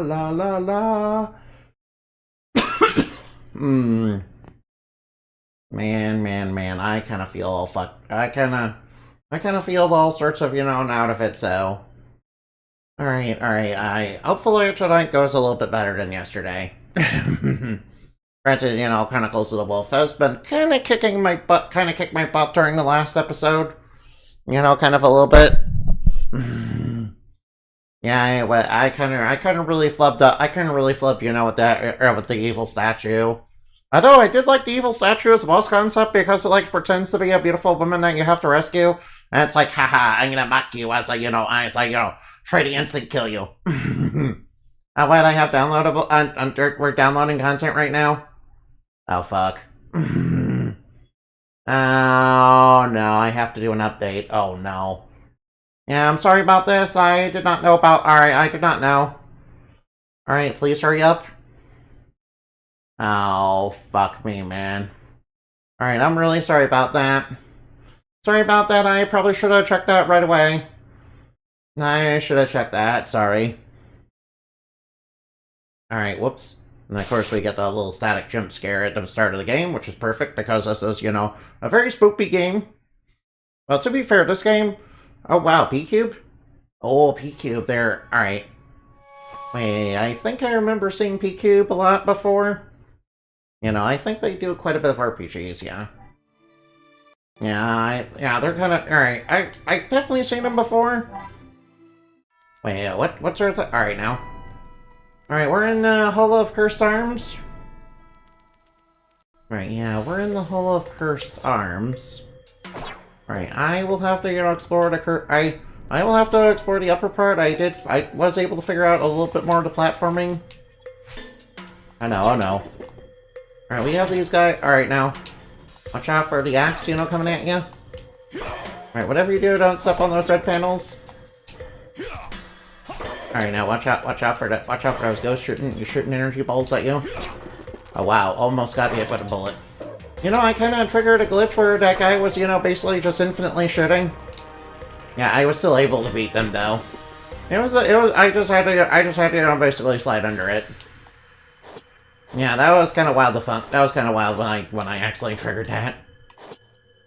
la la la. Hmm. Man, I kind of feel all I kind of feel all sorts of, out of it, so. Alright, hopefully tonight goes a little bit better than yesterday. Granted, Chronicles of the Wolf has been kind of kicked my butt during the last episode. Kind of a little bit. Yeah, I kind of really flubbed up. I kind of really flubbed, with the evil statue. Although I did like the evil statue as a boss concept because it pretends to be a beautiful woman that you have to rescue, and it's like, haha, I'm gonna mock you as I try to instant kill you. What I have downloadable? We're downloading content right now. Oh fuck. Oh no, I have to do an update. Oh no. Yeah, I'm sorry about this. I did not know about. Alright, I did not know. Alright, please hurry up. Oh, fuck me, man. Alright, I'm really sorry about that. Sorry about that. I probably should have checked that right away. I should have checked that. Sorry. Alright, whoops. And of course we get the little static jump scare at the start of the game, which is perfect because this is, a very spooky game. Well, to be fair, this game... Oh, wow, P-Cube? Oh, P-Cube there. Alright. Wait, I think I remember seeing P-Cube a lot before. I think they do quite a bit of RPGs, yeah. Yeah, they're kind of... Alright, I definitely seen them before. Wait, what's our... Alright, now. Alright, we're in Hall of Cursed Arms. Right, yeah, we're in the Hall of Cursed Arms. Alright, I will have to, explore the I will have to explore the upper part. I was able to figure out a little bit more of the platforming. Oh no. Alright, we have these guys. Alright, now. Watch out for the axe, coming at you. Alright, whatever you do, don't step on those red panels. Alright, now watch out for those ghosts shooting energy balls at you. Oh wow, almost got hit with a bullet. I kind of triggered a glitch where that guy was, basically just infinitely shooting. Yeah, I was still able to beat them though. I just had to, basically slide under it. Yeah, that was kind of wild. That was kind of wild when I actually triggered that.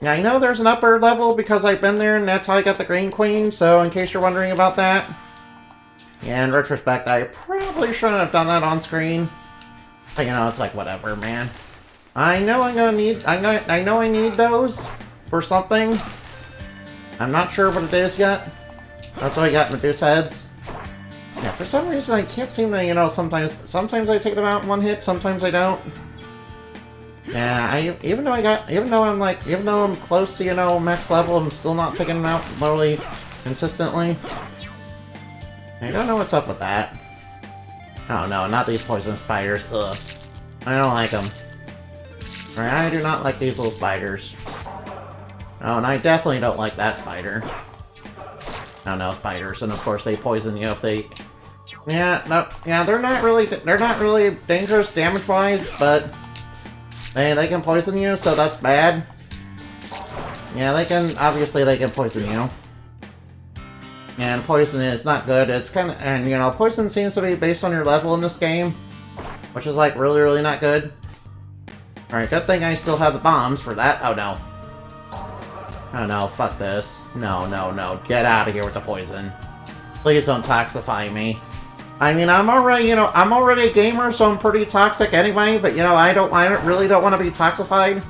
Yeah, I know there's an upper level because I've been there, and that's how I got the Green Queen. So, in case you're wondering about that, yeah, in retrospect, I probably shouldn't have done that on screen. But it's like whatever, man. I know I need those for something. I'm not sure what it is yet. That's why I got Medusa heads. Yeah, for some reason I can't seem to, sometimes I take them out in one hit, sometimes I don't. Yeah, even though I'm close to, max level, I'm still not taking them out literally consistently. I don't know what's up with that. Oh no, not these poison spiders. Ugh. I don't like them. Right, I do not like these little spiders. Oh, and I definitely don't like that spider. Oh no, spiders, and of course they poison you if they... Yeah, they're not really dangerous damage-wise, but... They can poison you, so that's bad. Yeah, obviously they can poison you. And poison is not good, it's kind of... And, poison seems to be based on your level in this game. Which is, really, really not good. Alright, good thing I still have the bombs for that. Oh no. Oh no, fuck this. No. Get out of here with the poison. Please don't toxify me. I mean, I'm already a gamer, so I'm pretty toxic anyway, but I really don't want to be toxified.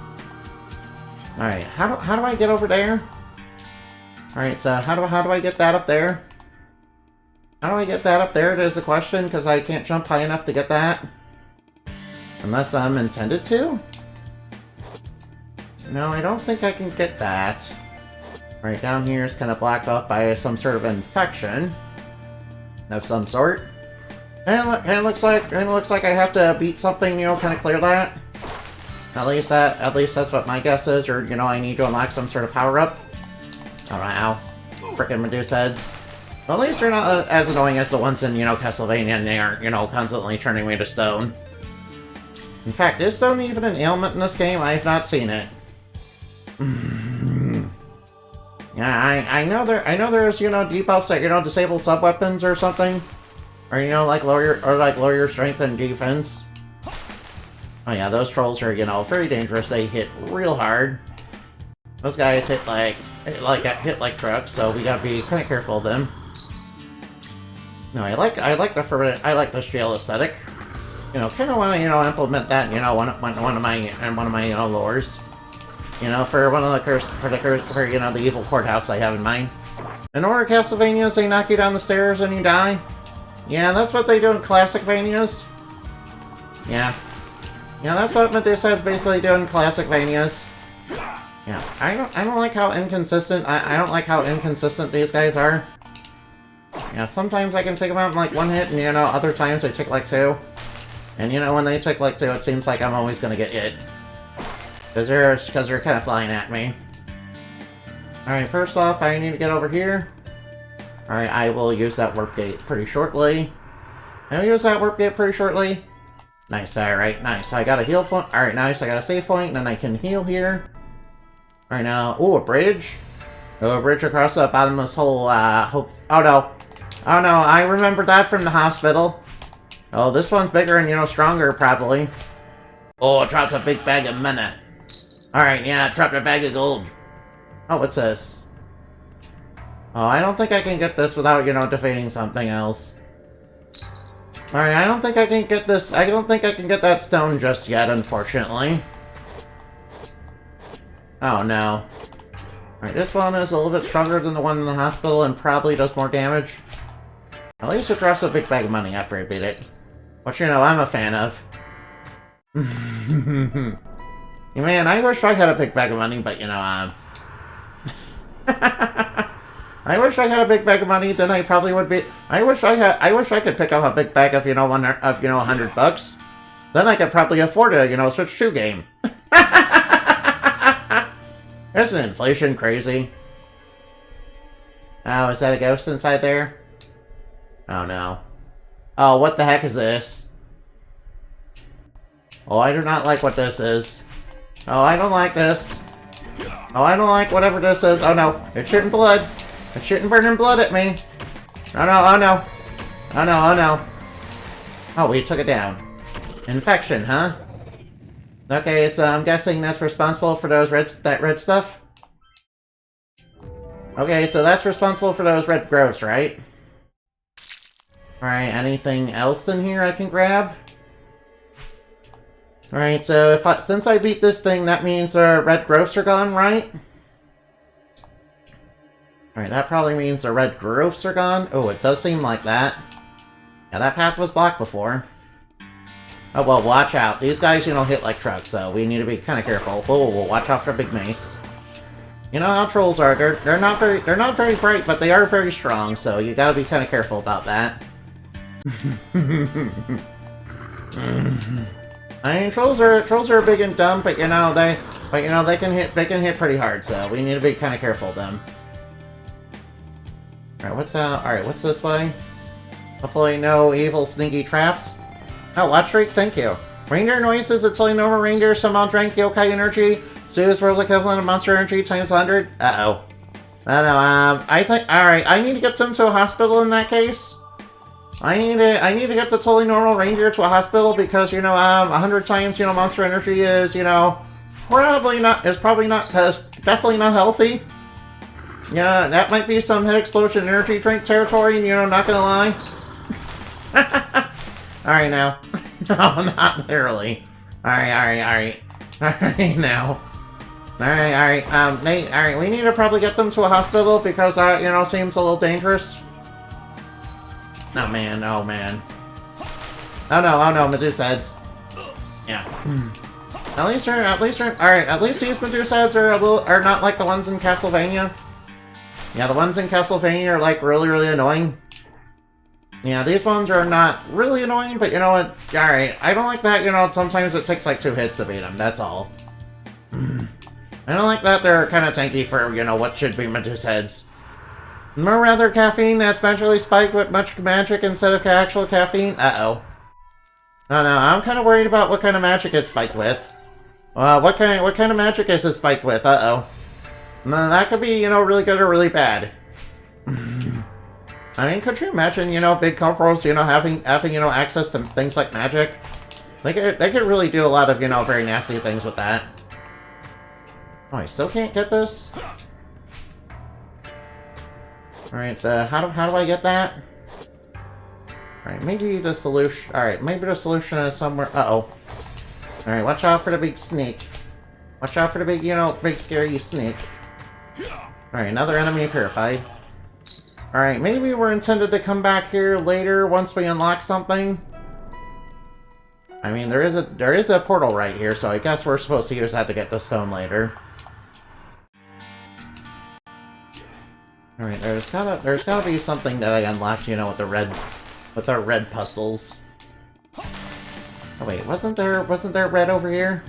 Alright, how do I get over there? Alright, so how do I get that up there? How do I get that up there is the question, because I can't jump high enough to get that. Unless I'm intended to? No, I don't think I can get that. Right down here is kind of blocked off by some sort of infection of some sort. And it looks like I have to beat something, kind of clear that. At least that's what my guess is, or I need to unlock some sort of power up. Alright, ow. Frickin' Medusa heads. Well, at least they're not as annoying as the ones in, Castlevania, and they aren't, constantly turning me to stone. In fact, is stone even an ailment in this game? I have not seen it. Yeah, I know there's, debuffs that, disable sub-weapons or something. Or, you know, like lower your strength and defense. Oh yeah, those trolls are, you know, very dangerous. They hit real hard. Those guys hit like trucks, so we gotta be kind of careful of them. No, I like the jail aesthetic. You know, kind of want to, you know, implement that, you know, one of my you know, lures. You know, for one of the for you know, the evil courthouse I have in mind. In order Castlevanias, they knock you down the stairs and you die. Yeah, that's what they do in classic Vanias. Yeah. Yeah, that's what Medusa's basically do in classic Vanias. Yeah, I don't like how inconsistent, I don't like how inconsistent these guys are. Yeah, sometimes I can take them out in like one hit, and you know, other times they take like two. And you know, when they take like two, it seems like I'm always gonna get hit. Because they're kind of flying at me. Alright, first off, I need to get over here. Alright, I will use that warp gate pretty shortly. I'll use that warp gate pretty shortly. Nice, alright, nice. I got a heal point. Alright, nice, I got a save point, and then I can heal here. Alright, now, ooh, a bridge. Oh, a bridge across the bottomless hole, oh no. Oh no, I remember that from the hospital. Oh, this one's bigger and, you know, stronger, probably. Oh, I dropped a big bag of money. Alright, yeah, I dropped a bag of gold. Oh, what's this? Oh, I don't think I can get this without, you know, defeating something else. Alright, I don't think I can get this. I don't think I can get that stone just yet, unfortunately. Oh, no. Alright, this one is a little bit stronger than the one in the hospital and probably does more damage. At least it drops a big bag of money after I beat it. Which, you know, I'm a fan of. Man, I wish I had a big bag of money, but, you know, I wish I had a big bag of money, then I probably would be... I wish I could pick up a big bag of, you know, $100. Then I could probably afford a, you know, Switch 2 game. Isn't inflation crazy? Oh, is that a ghost inside there? Oh, no. Oh, what the heck is this? Oh, I do not like what this is. Oh, I don't like this. Oh, I don't like whatever this is. Oh, no. It's shooting blood. It's shooting burning blood at me. Oh, no. Oh, no. Oh, no. Oh, no. Oh, we took it down. Infection, huh? Okay, so I'm guessing that's responsible for those that red stuff? Okay, so that's responsible for those red growths, right? Alright, anything else in here I can grab? Alright, so since I beat this thing, that means red growths are gone, right? Alright, that probably means the red growths are gone. Oh, it does seem like that. Yeah, that path was blocked before. Oh, well, watch out. These guys, you know, hit like trucks, so we need to be kind of careful. Whoa, watch out for big mace. You know how trolls are. They're not very bright, but they are very strong, so you gotta be kind of careful about that. I mean, trolls are big and dumb, but you know they can hit pretty hard, so we need to be kind of careful of them. Alright, what's this way? Hopefully no evil sneaky traps. Oh, Watch Streak, thank you. Reindeer noises, it's only normal reindeer somehow drank yokai energy. Zeus world equivalent of monster energy times 100. Uh-oh. I don't know, alright, I need to get them to a hospital in that case. I need to get the totally normal reindeer to a hospital because, you know, 100 times, you know, monster energy is, you know, definitely not healthy. Yeah, that might be some head explosion energy drink territory, you know, not gonna lie. Alright now. No, not literally. Alright now. Alright, Nate, alright, we need to probably get them to a hospital because, you know, seems a little dangerous. Oh man. Oh no, Medusa heads. Yeah. At least these Medusa heads are not like the ones in Castlevania. Yeah, the ones in Castlevania are like really annoying. Yeah, these ones are not really annoying, but you know what? Alright, I don't like that, you know, sometimes it takes like 2 hits to beat them, that's all. I don't like that they're kind of tanky for, you know, what should be Medusa heads. More rather caffeine that's magically spiked with much magic instead of actual caffeine? Uh-oh. No, I'm kind of worried about what kind of magic it's spiked with. What kind of magic is it spiked with? Uh-oh. No, that could be, you know, really good or really bad. I mean, could you imagine, you know, big corporals, you know, having you know, access to things like magic? They could really do a lot of, you know, very nasty things with that. Oh, I still can't get this? Alright, so how do I get that? Alright, maybe the solution... Alright, maybe the solution is somewhere... Uh-oh. Alright, watch out for the big sneak. Watch out for the big, you know, big scary sneak. Alright, another enemy purified. Alright, maybe we're intended to come back here later once we unlock something. I mean, there is a portal right here, so I guess we're supposed to use that to get the stone later. Alright, there's gotta be something that I unlocked, you know, with our red puzzles. Oh wait, wasn't there red over here?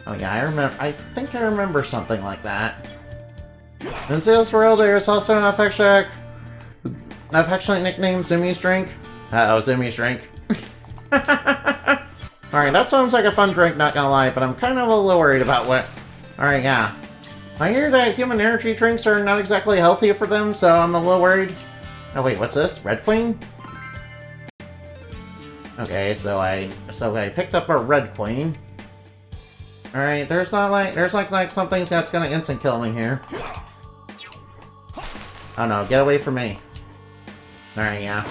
Oh yeah, I think I remember something like that. In Zeal's world, there's also an affectionate nickname, Zumi's Drink. Uh-oh, Zumi's Drink. Alright, that sounds like a fun drink, not gonna lie, but I'm kind of a little worried about what... Alright, yeah. I hear that human energy drinks are not exactly healthy for them, so I'm a little worried. Oh wait, what's this? Red Queen? Okay, so I picked up a Red Queen. Alright, there's like something that's gonna instant kill me here. Oh no, get away from me. Alright, yeah.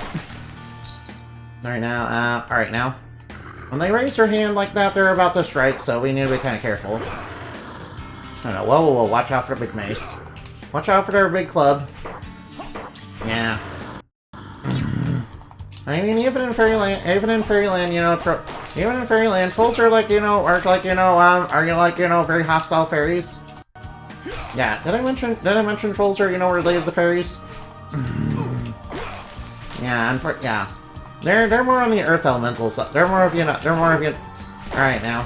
Alright now. When they raise their hand like that, they're about to strike, so we need to be kind of careful. Oh no, whoa, watch out for the big mace. Watch out for their big club. Yeah. I mean, even in Fairyland, you know, even in Fairyland, trolls are like, you know, very hostile fairies. Yeah, did I mention trolls are, you know, related to fairies? Yeah, they're more on the earth elemental side. They're more of, you. Alright now.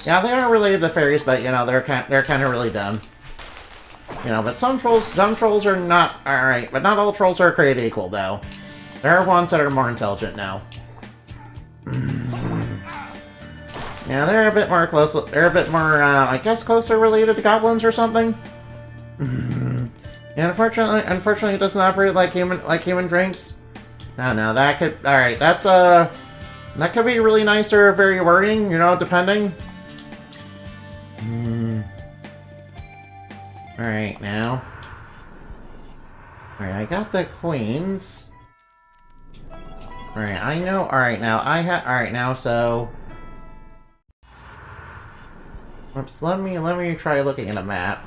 Yeah, they are related to fairies, but, you know, they're kind of really dumb. You know, but some trolls are not, alright, but not all trolls are created equal, though. There are ones that are more intelligent now. Yeah, they're a bit more I guess closer related to goblins or something. And unfortunately it doesn't operate like human drinks. No, that could, alright, that could be really nice or very worrying, you know, depending. Alright, now. Alright, I got the queens. Alright, I know, alright, now, so... Oops, let me try looking at a map.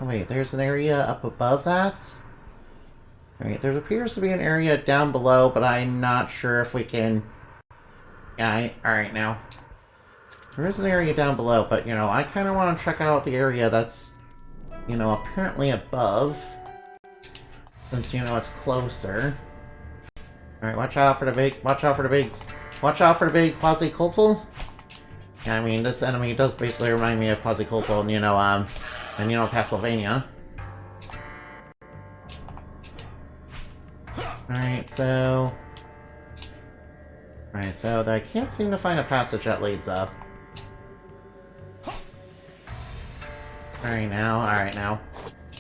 Oh wait, there's an area up above that? Alright, there appears to be an area down below, but I'm not sure if we can... Yeah, alright now. There is an area down below, but, you know, I kind of want to check out the area that's, you know, apparently above. Since, you know, it's closer. Alright, watch out for the big quasi-cultal. Yeah, I mean, this enemy does basically remind me of quasi-cultal and, you know, Castlevania. Alright, so I can't seem to find a passage that leads up. Alright now.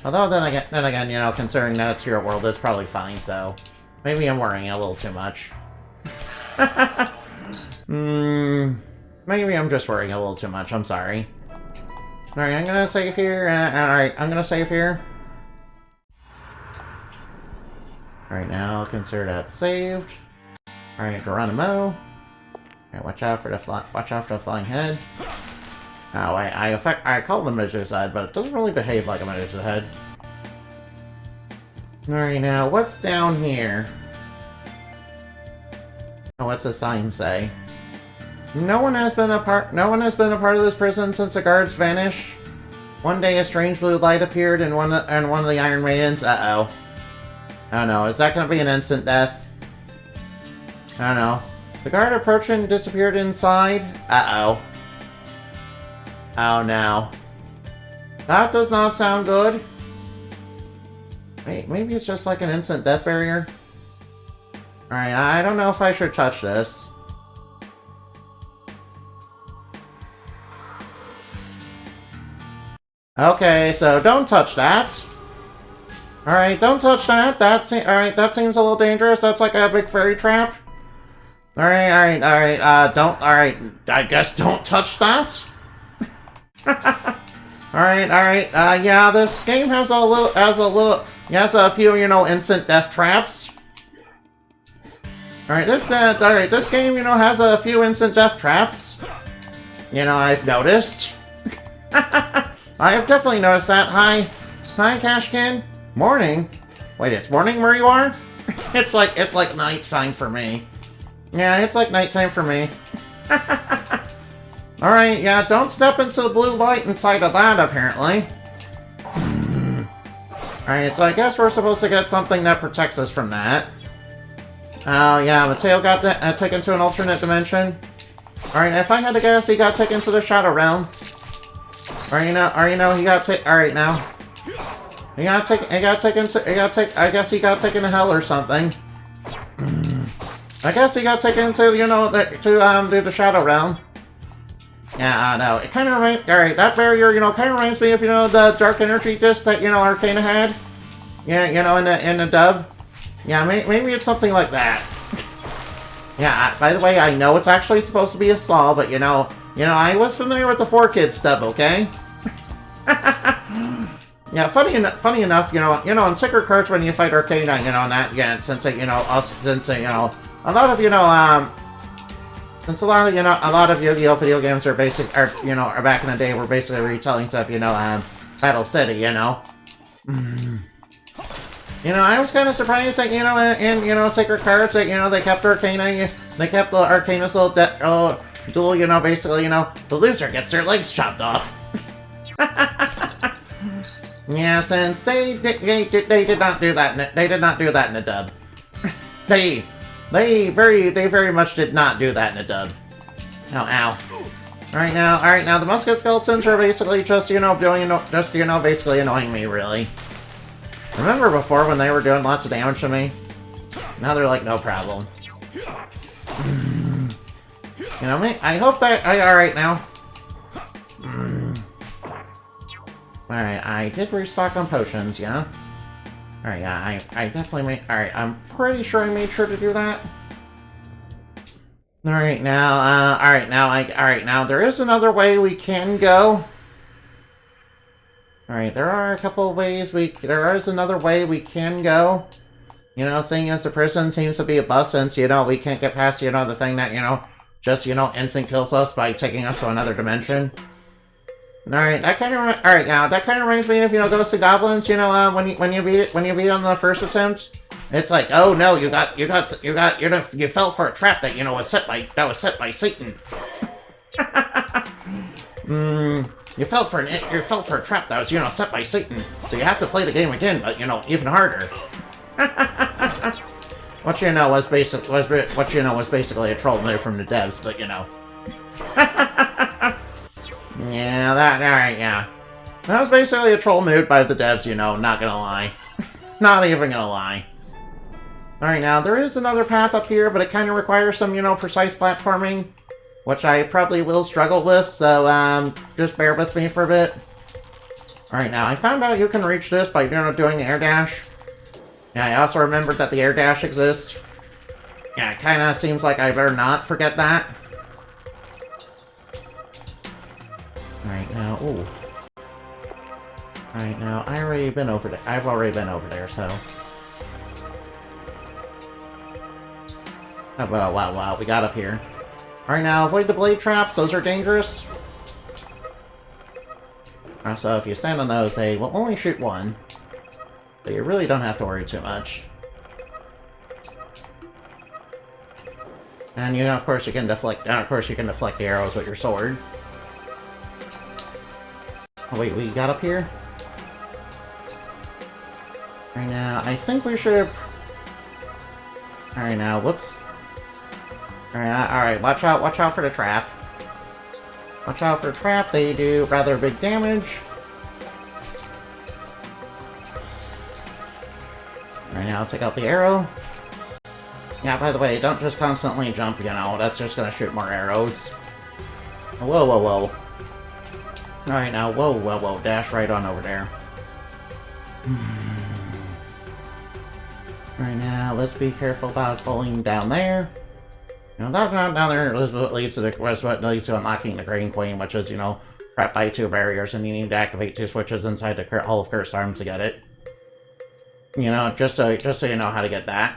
Although then again, you know, considering that it's your world, it's probably fine, so maybe I'm worrying a little too much. Maybe I'm just worrying a little too much, I'm sorry. Alright, I'm gonna save here, Alright, now I'll consider that saved. Alright, Geronimo. Alright, watch out for the flying head. Oh, I call it a Medusa's head, but it doesn't really behave like a Medusa's head. Alright, now, what's down here? Oh, what's the sign say? No one has been a part of this prison since the guards vanished. One day a strange blue light appeared in one of the Iron Maidens. Uh-oh. Oh no, is that gonna be an instant death? I don't know. The guard approached and disappeared inside. Uh-oh. Oh no. That does not sound good. Wait, maybe it's just like an instant death barrier? Alright, I don't know if I should touch this. Okay, so don't touch that. Alright, don't touch that. Alright, that seems a little dangerous. That's like a big fairy trap. Alright, alright, I guess don't touch that. Alright, yeah, this game has a few, you know, instant death traps. Alright, this game, you know, has a few instant death traps. You know, I've noticed. I have definitely noticed that. Hi, Cashkin. Morning? Wait, it's morning where you are? It's like nighttime for me. Yeah, it's like nighttime for me. Alright, yeah, don't step into the blue light inside of that, apparently. Alright, so I guess we're supposed to get something that protects us from that. Oh, yeah, Mateo got taken to an alternate dimension. Alright, if I had to guess, he got taken to the Shadow Realm. Or you know, he got taken. Alright, now. I guess he got taken to hell or something. I guess he got taken to, you know, to the Shadow Realm. Yeah, I know. It kind of alright, that barrier, you know, kind of reminds me of, you know, the dark energy disc that, you know, Arcana had. Yeah, you know, in the dub. Yeah, maybe it's something like that. Yeah, by the way, I know it's actually supposed to be a saw, but, you know, I was familiar with the 4Kids dub, okay? Yeah, funny enough, you know, in Secret Cards when you fight Arcana, you know, that, yeah, since, you know, a lot of, you know, since a lot of Yu-Gi-Oh! Video games are back in the day, were basically retelling stuff, you know, Battle City, you know. You know, I was kind of surprised that, you know, in you know, Sacred Cards, that, you know, they kept Arcana, they kept the Arcana's little duel, you know, basically, you know, the loser gets their legs chopped off. Yeah, since they did not do that, they did not do that in the dub. They very much did not do that in the dub. Ow. Alright now, the musket skeletons are basically just, you know, basically annoying me, really. Remember before when they were doing lots of damage to me? Now they're like, no problem. You know, I hope that, alright now. Alright, I did restock on potions, yeah? Alright, yeah, I definitely made, alright, I'm pretty sure I made sure to do that. Alright, now, there is another way we can go. Alright, there are a couple of ways there is another way we can go. You know, seeing as the prison seems to be a bust, since, you know, we can't get past, you know, the thing that, you know, just, you know, instant kills us by taking us to another dimension. Alright, that kind of reminds me of, you know, Ghosts and Goblins, you know, when you beat on the first attempt. It's like, oh no, you fell for a trap that, you know, was set by Satan. You fell for a trap that was, you know, set by Satan. So you have to play the game again, but, you know, even harder. What you know was basically a troll move from the devs, but, you know. Yeah, alright, yeah. That was basically a troll move by the devs, you know, not gonna lie. Not even gonna lie. Alright, now, there is another path up here, but it kind of requires some, you know, precise platforming, which I probably will struggle with, so, just bear with me for a bit. Alright, now, I found out you can reach this by, you know, doing the air dash. Yeah, I also remembered that the air dash exists. Yeah, it kind of seems like I better not forget that. Alright, now, ooh. Alright, now, I've already been over there, so... Oh, wow, we got up here. Alright, now, avoid the blade traps, those are dangerous. So, if you stand on those, they will only shoot one. But you really don't have to worry too much. And, you know, of course you can deflect the arrows with your sword. Oh, wait, we got up here? Right now, I think we should... Alright, now, whoops. Alright, watch out for the trap. Watch out for the trap, they do rather big damage. Alright, now I'll take out the arrow. Yeah, by the way, don't just constantly jump, you know, that's just gonna shoot more arrows. Whoa. Alright, now, whoa, dash right on over there. Right now, let's be careful about falling down there. You know, that down there is what leads to unlocking the Green Queen, which is, you know, trapped by 2 barriers, and you need to activate 2 switches inside the Hall of Cursed Arms to get it. You know, just so you know how to get that.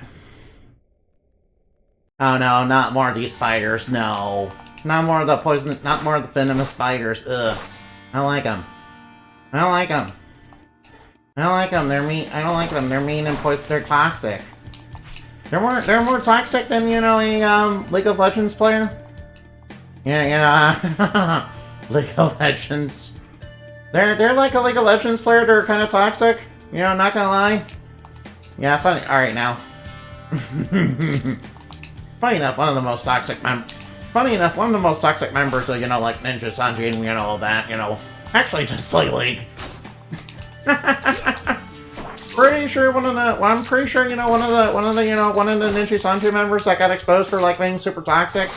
Oh no, not more of these spiders, no. Not more of the poison, not more of the venomous spiders, ugh. I don't like them. I don't like them. I don't like them, they're mean, I don't like them, they're mean and poison, they're toxic. They're more toxic than, you know, a, League of Legends player. Yeah, you know, League of Legends. They're like a League of Legends player, they're kind of toxic. You know, not gonna lie. Yeah, funny, alright now. Funny enough, one of the most toxic members of, you know, like Ninja Sanji and, you know, all that, you know, actually just play League. Pretty sure I'm pretty sure, you know, one of the Ninja Sanji members that got exposed for, like, being super toxic.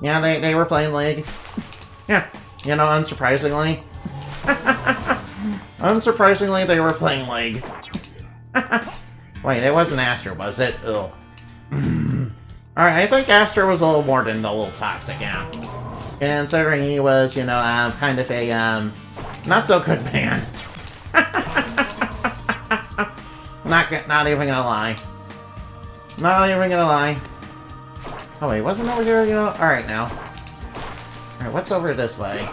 Yeah, they were playing League. Yeah, you know, unsurprisingly. Unsurprisingly, they were playing League. Wait, it wasn't Aster, was it? Ugh. Alright, I think Aster was a little more than a little toxic, yeah. Considering he was, you know, kind of a, not so good man. Not even gonna lie. Not even gonna lie. Oh wait, wasn't over here, you know? Alright now. Alright, what's over this way?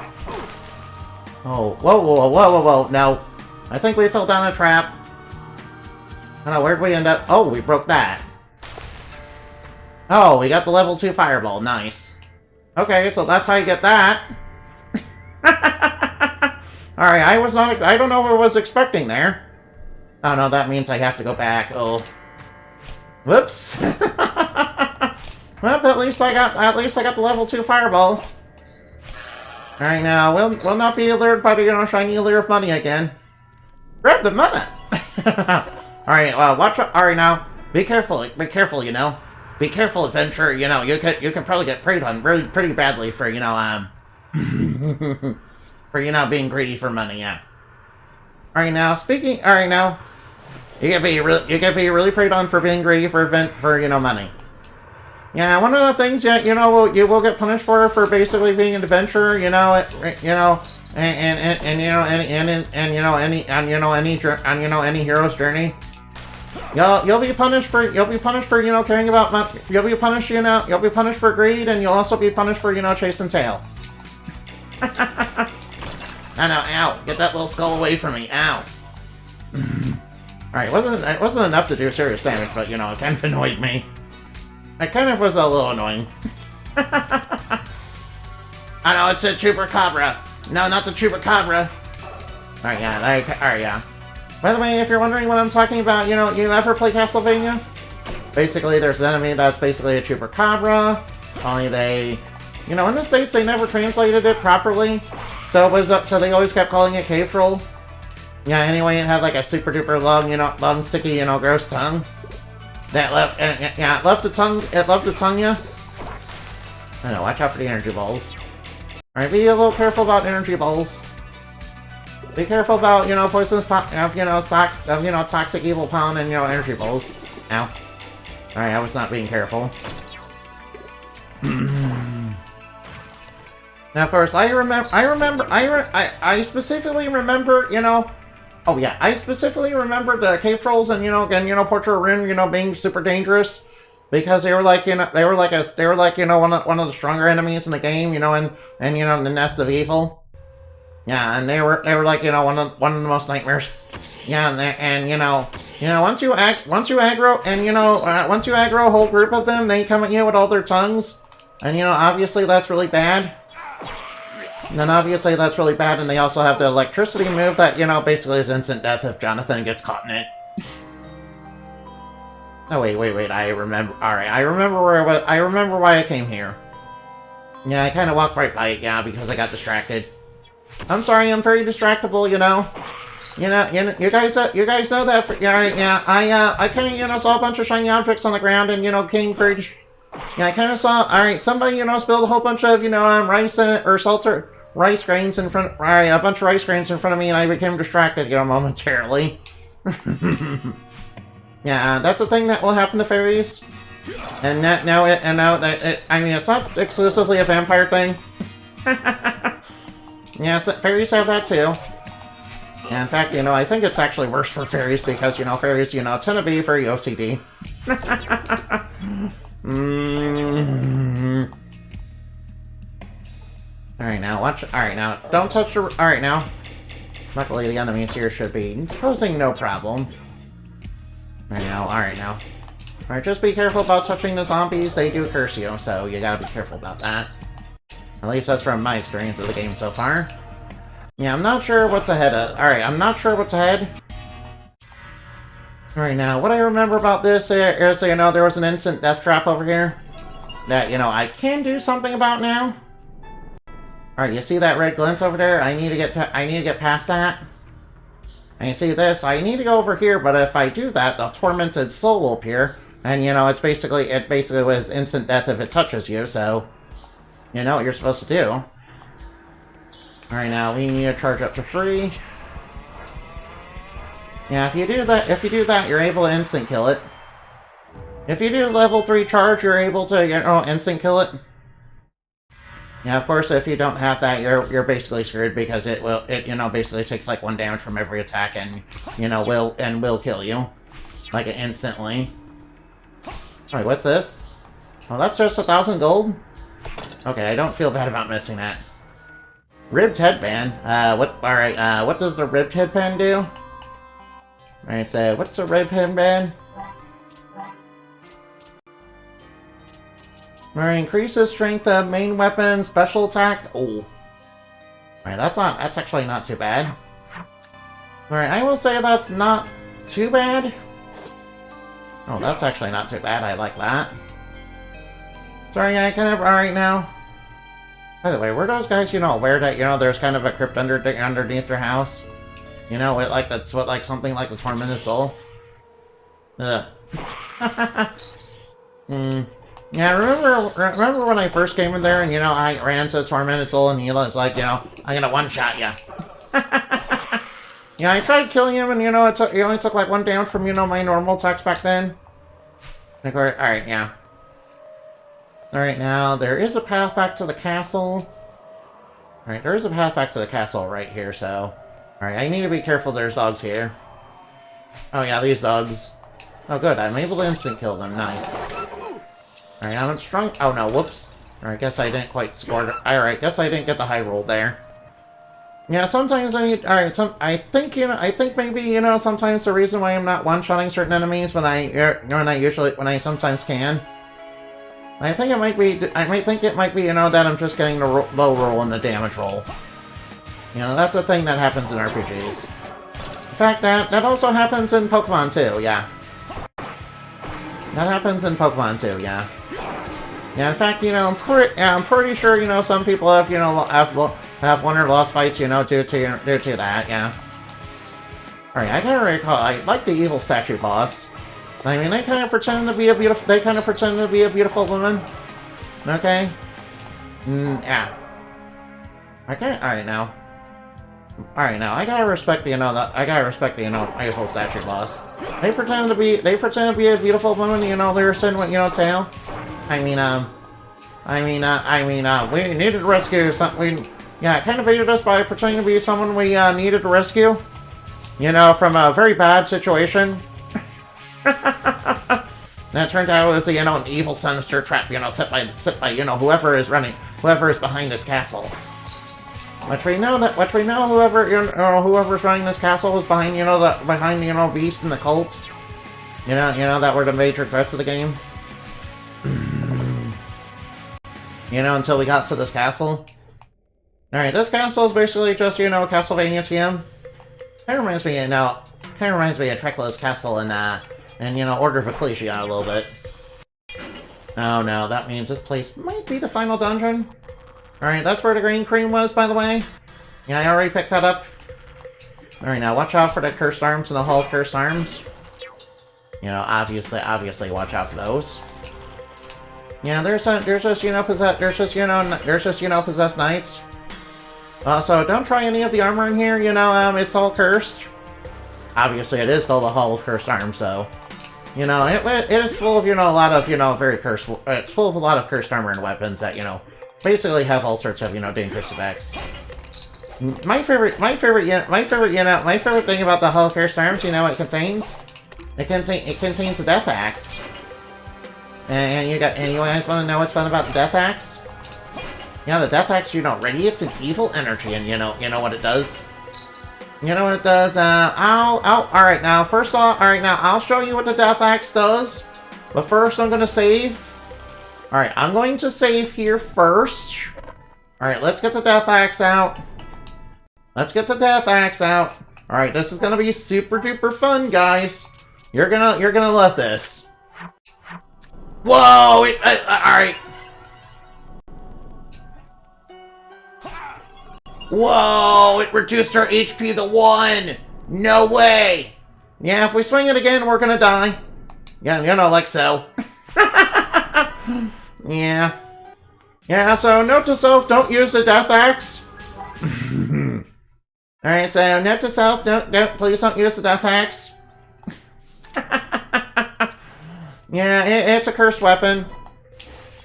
Oh, whoa, no. I think we fell down a trap. I don't know, where'd we end up? Oh, we broke that. Oh, we got the level 2 fireball, nice. Okay, so that's how you get that. Alright, I don't know what I was expecting there. Oh no, that means I have to go back, oh. Whoops. Well, at least I got the level 2 fireball. Alright now, we'll not be allured by the, you know, shiny allure of money again. Grab the money! Alright, well, watch out. Alright now, be careful, you know. Be careful, adventurer, you know, you can probably get preyed on pretty badly for, you know, for, you know, being greedy for money, yeah. Alright now, you can be really preyed on for being greedy for, you know, money. Yeah, one of the things that, you know, you will get punished for basically being an adventurer, you know, any hero's journey. You'll be punished for, you know, caring about money. You'll be punished for greed, and you'll also be punished for, you know, chasing tail. I know, ow, get that little skull away from me, ow. Alright, it wasn't enough to do serious damage, but, you know, it kind of annoyed me. It kind of was a little annoying. I know, it's a Chupacabra. No, not the Chupacabra. Alright, yeah, alright, yeah. By the way, if you're wondering what I'm talking about, you know, you ever play Castlevania? Basically, there's an enemy that's basically a Chupacabra. Only they, you know, in the States, they never translated it properly. So it was so they always kept calling it Cave Troll. Yeah, anyway, it had like a super duper long, sticky, you know, gross tongue. That it left a tongue, yeah. I know, watch out for the energy balls. Alright, be a little careful about energy balls. Be careful about, you know, poisonous, toxic evil pollen and, you know, energy balls. Ow. Alright, I was not being careful. Now, of course, I specifically remember, you know, oh yeah, I specifically remember the cave trolls and, you know, Portrait of Ruin, you know, being super dangerous. Because they were like, you know, one of the stronger enemies in the game, you know, and you know, the nest of evil. Yeah, and they were like, you know, one of the most nightmares. Yeah, and you know, once you aggro a whole group of them, they come at you with all their tongues, and you know, obviously that's really bad. And then obviously that's really bad, and they also have the electricity move that, you know, basically is instant death if Jonathan gets caught in it. Oh wait, I remember. Alright, I remember where I was. I remember why I came here. Yeah, I kind of walked right by it, yeah, because I got distracted. I'm sorry, I'm very distractible, you know. You guys know that. I kind of, you know, saw a bunch of shiny objects on the ground, and, you know, came very. Yeah, I kind of saw. Alright, somebody, you know, spilled a whole bunch of, you know, rice or salt or rice grains in front. Alright, a bunch of rice grains in front of me, and I became distracted, you know, momentarily. Yeah, that's the thing that will happen to fairies. And now I mean, it's not exclusively a vampire thing. Yeah, so fairies have that too. And in fact, I think it's actually worse for fairies because, fairies, tend to be very OCD. Alright, now, watch. Alright, now, don't touch the. Alright, now. Luckily, the enemies here should be posing no problem. Alright, now. Alright, just be careful about touching the zombies. They do curse you, so you gotta be careful about that. At least that's from my experience of the game so far. Yeah, I'm not sure what's ahead of. Alright, I'm not sure what's ahead. Alright, now, what I remember about this is, there was an instant death trap over here. That, I can do something about now. Alright, you see that red glint over there? I need to get past that. And you see this? I need to go over here, but if I do that, the tormented soul will appear. And, it basically was instant death if it touches you, so... You know what you're supposed to do. Alright, now we need to charge up to 3. Yeah, if you do that, you're able to instant kill it. If you do level 3 charge, you're able to, instant kill it. Yeah, of course, if you don't have that, you're basically screwed because it basically takes like 1 damage from every attack and, will kill you. Like, instantly. Alright, what's this? Oh, that's just 1,000 gold? Okay, I don't feel bad about missing that. Ribbed headband? What does the ribbed headband do? Alright, so, what's a ribbed headband? Alright, increases strength of main weapon, special attack. Oh. Alright, that's actually not too bad. Alright, I will say that's not too bad. Oh, that's actually not too bad. I like that. Sorry, I kind of... Alright, now. By the way, were those guys, aware that, there's kind of a crypt underneath their house? That's what, like, something like the Tormented Soul? Ugh. Yeah, remember when I first came in there and, I ran into the Tormented Soul and he was like, I'm gonna one-shot ya. Yeah, I tried killing him and, it only took like 1 damage from, my normal attacks back then. Alright, yeah. Alright, now, there is a path back to the castle. Alright, there is a path back to the castle right here, so... Alright, I need to be careful, there's dogs here. Oh yeah, these dogs. Oh good, I'm able to instant kill them, nice. Alright, I'm strong. Oh no, whoops. Alright, guess I didn't quite score. Alright, guess I didn't get the high roll there. Yeah, sometimes I need. Alright, I think maybe, sometimes the reason why I'm not one-shotting certain enemies when I sometimes can. I think it might be, that I'm just getting the low roll and the damage roll. That's a thing that happens in RPGs. In fact, that also happens in Pokemon too, yeah. That happens in Pokemon too, yeah. Yeah, in fact, I'm pretty sure, some people have, have won or lost fights, due to that, yeah. Alright, I gotta recall, I like the evil statue boss. I mean, they kind of pretend to be a beautiful woman. Okay? Yeah. Okay, alright now. Alright now, I gotta respect the evil statue boss. They pretend to be a beautiful woman, they're sitting with, tail. We needed to rescue something. Yeah, it kind of baited us by pretending to be someone we needed to rescue. From a very bad situation. That turned out it was, an evil, sinister trap, set by, whoever is behind this castle. Which we know whoever's running this castle was behind, Beast and the cult. That were the major threats of the game. Until we got to this castle. Alright, this castle is basically just, Castlevania TM. Kinda reminds me of Dracula's Castle and Order of Ecclesia a little bit. Oh no, that means this place might be the final dungeon. Alright, that's where the green cream was, by the way. Yeah, I already picked that up. Alright, now watch out for the Cursed Arms and the Hall of Cursed Arms. Obviously watch out for those. Yeah, there's just, possessed knights. So don't try any of the armor in here, it's all cursed. Obviously, it is called the Hall of Cursed Arms, so... You know, it is full of, you know, a lot of, you know, very cursed, it's full of a lot of cursed armor and weapons that, you know, basically have all sorts of, you know, dangerous effects. My favorite thing about the Hall of Cursed Arms, you know, what it contains? It contains the Death Axe. And you guys want to know what's fun about the Death Axe? You know, the Death Axe, you know, radiates an evil energy, and you know what it does? You know what it does? Alright, now, first off, I'll show you what the Death Axe does. But first, I'm gonna save. Alright, I'm going to save here first. Alright, let's get the Death Axe out. Alright, this is gonna be super duper fun, guys. You're gonna love this. Whoa! Alright. Whoa! It reduced our HP to 1! No way! Yeah, if we swing it again, we're gonna die. Yeah, you know, like so. Yeah. Yeah, so note to self, don't use the Death Axe. Alright, so note to self, please don't use the Death Axe. Yeah, it's a cursed weapon.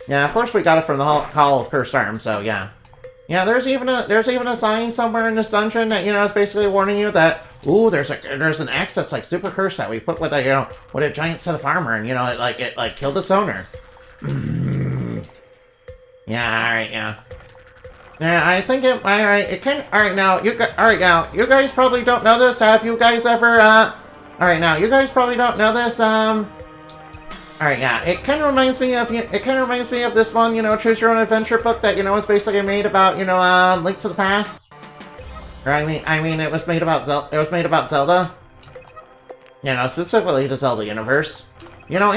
Yeah, of course we got it from the Hall of Cursed Arms, so yeah. Yeah, there's even a sign somewhere in this dungeon that, you know, is basically warning you that, ooh, there's an axe that's like super cursed that we put with a, you know, with a giant set of armor, and you know, it killed its owner. Yeah, alright, yeah. Yeah, I think it, alright now, you guys probably don't know this, have you guys ever, alright now, you guys probably don't know this, alright, yeah, it kind of reminds me of this one, you know, Choose Your Own Adventure book that, you know, was basically made about, you know, Link to the Past. Or, I mean, it was made about Zelda. You know, specifically the Zelda universe. You know,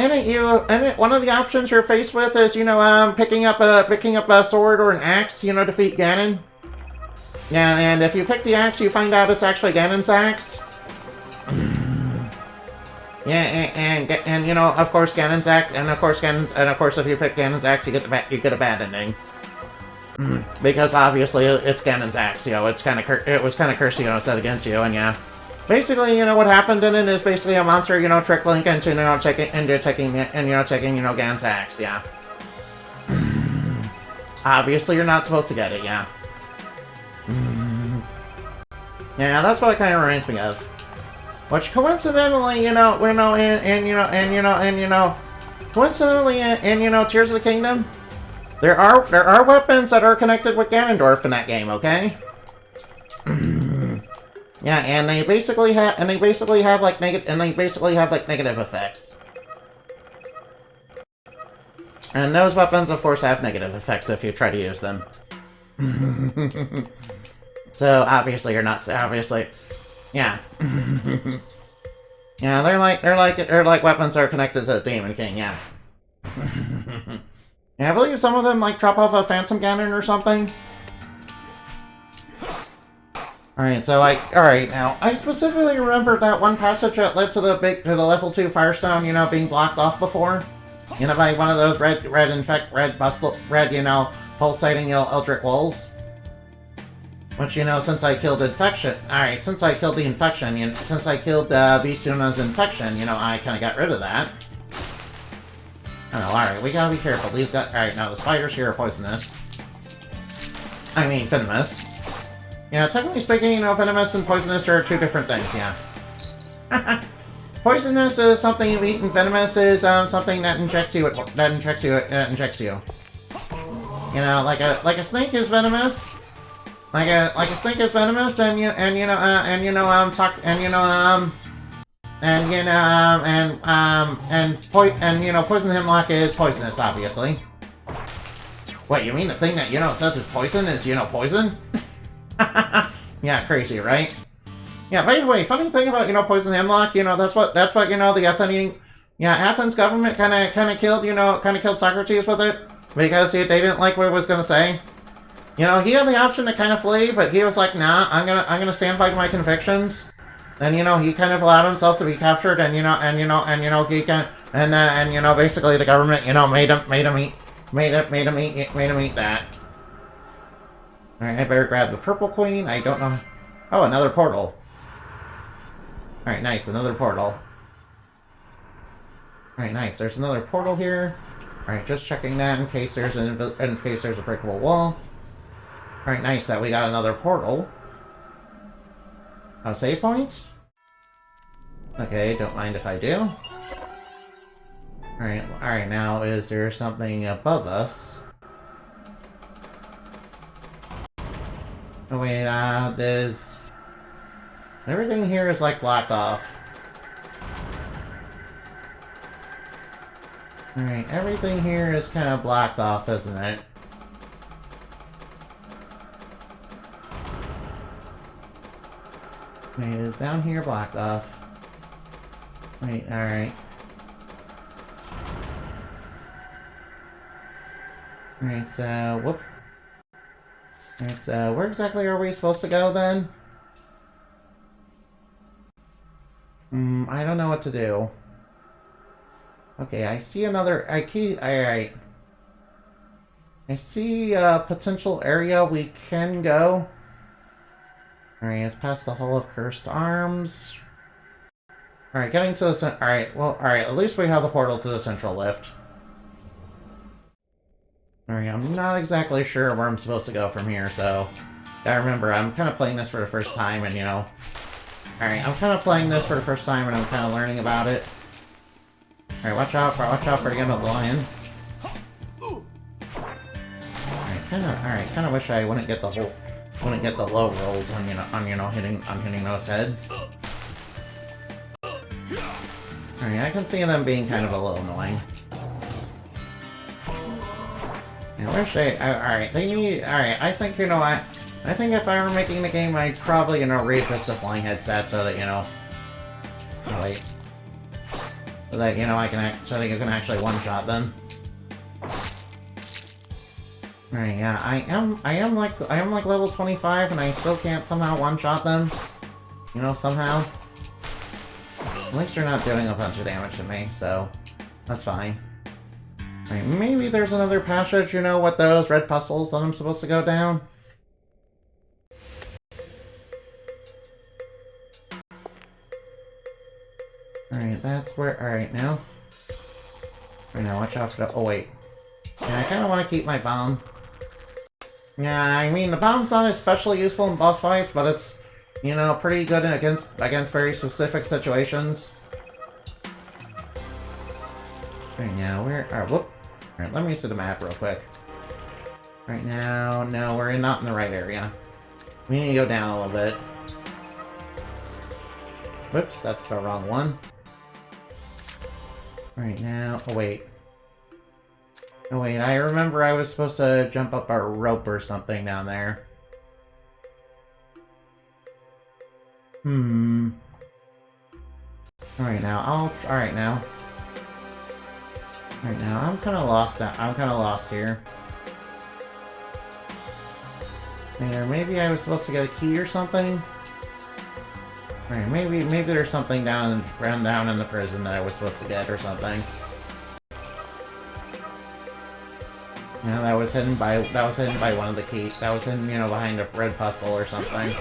one of the options you're faced with is, you know, picking up a sword or an axe, you know, defeat Ganon. Yeah, and if you pick the axe, you find out it's actually Ganon's axe. Yeah, and you know, of course, Ganon's axe, and of course, if you pick Ganon's axe, you get a bad ending. Because obviously it's Ganon's axe, you know, it was kind of cursed, you know, set against you, and yeah. Basically, you know, what happened in it is basically a monster, you know, trick Link into, you know, taking Ganon's axe, yeah. Obviously, you're not supposed to get it, yeah. Yeah, that's what it kind of reminds me of. Which coincidentally, coincidentally in, you know, Tears of the Kingdom, there are weapons that are connected with Ganondorf in that game, okay? Yeah, and they basically have like negative effects. And those weapons, of course, have negative effects if you try to use them. So obviously you're not yeah. Yeah, they're like weapons that are connected to the Demon King, yeah. Yeah, I believe some of them like drop off a Phantom Ganon or something. Alright, so alright, now, I specifically remember that one passage that led to the level 2 Firestone, you know, being blocked off before. You know, by one of those red, you know, pulsating, you know, Eldritch Wolves. Which, you know, since I killed the infection, since I killed Beast Yuna's infection, you know, I kind of got rid of that. I don't know, alright, we gotta be careful. Alright, now the spiders here are poisonous. I mean, venomous. Yeah, technically speaking, you know, venomous and poisonous are two different things, yeah. Poisonous is something you eat, and venomous is something that injects you. You know, like a snake is venomous. Like a snake is venomous, and poison hemlock is poisonous, obviously. What, you mean the thing that, you know, says it's poison is, you know, poison? Yeah, crazy, right? Yeah, by the way, funny thing about, you know, poison hemlock, you know, that's what, you know, the Athens government kind of killed Socrates with it, because they didn't like what it was gonna say. You know, he had the option to kind of flee, but he was like, nah, I'm gonna stand by my convictions. And, you know, he kind of allowed himself to be captured, and, basically the government, you know, made him eat that. Alright, I better grab the Purple Queen. I don't know. Oh, another portal. Alright, nice, another portal. Alright, nice. There's another portal here. Alright, just checking that in case there's a breakable wall. Alright, nice that we got another portal. Oh, save points? Okay, don't mind if I do. Alright, now is there something above us? Oh wait, there's... Everything here is like blocked off. Alright, everything here is kind of blocked off, isn't it? Wait, is down here blocked off? Wait, alright. Alright, so, whoop. Alright, so, where exactly are we supposed to go, then? I don't know what to do. Okay, I see another... Alright. I see a potential area we can go. Alright, it's past the Hall of Cursed Arms. Alright, getting to the... Alright, well, alright, at least we have the portal to the central lift. Alright, I'm not exactly sure where I'm supposed to go from here, so... Gotta remember, I'm kind of playing this for the first time, and, you know... Alright, I'm kind of playing this for the first time, and I'm kind of learning about it. Alright, watch out for the end of the lion. Alright, kinda wish I wouldn't get the low rolls on hitting those heads. Alright, I can see them being kind of a little annoying. I wish I think, you know what? I think if I were making the game, I'd probably, you know, read just the flying head stat so that, you know... Oh, wait. So that, you know, so that you can actually one-shot them. Alright, yeah, I am like level 25 and I still can't somehow one-shot them. You know, somehow. At least they're not doing a bunch of damage to me, so that's fine. Alright, maybe there's another passage, you know, with those red puzzles that I'm supposed to go down. Alright, that's where... Alright, now. Alright, now watch out for the... Oh, wait. Yeah, I kind of want to keep my bomb. Yeah, I mean, the bomb's not especially useful in boss fights, but it's, you know, pretty good against very specific situations. Alright, now, where... Alright, whoop. Alright, let me see the map real quick. Right now, no, we're not in the right area. We need to go down a little bit. Whoops, that's the wrong one. Right now... Oh, wait. Oh, wait, I remember I was supposed to jump up a rope or something down there. Alright, now, Alright, now, I'm kind of lost here. Or maybe I was supposed to get a key or something? Alright, maybe there's something down in the prison that I was supposed to get or something. Yeah, that was hidden by one of the keys. That was hidden, you know, behind a red puzzle or something.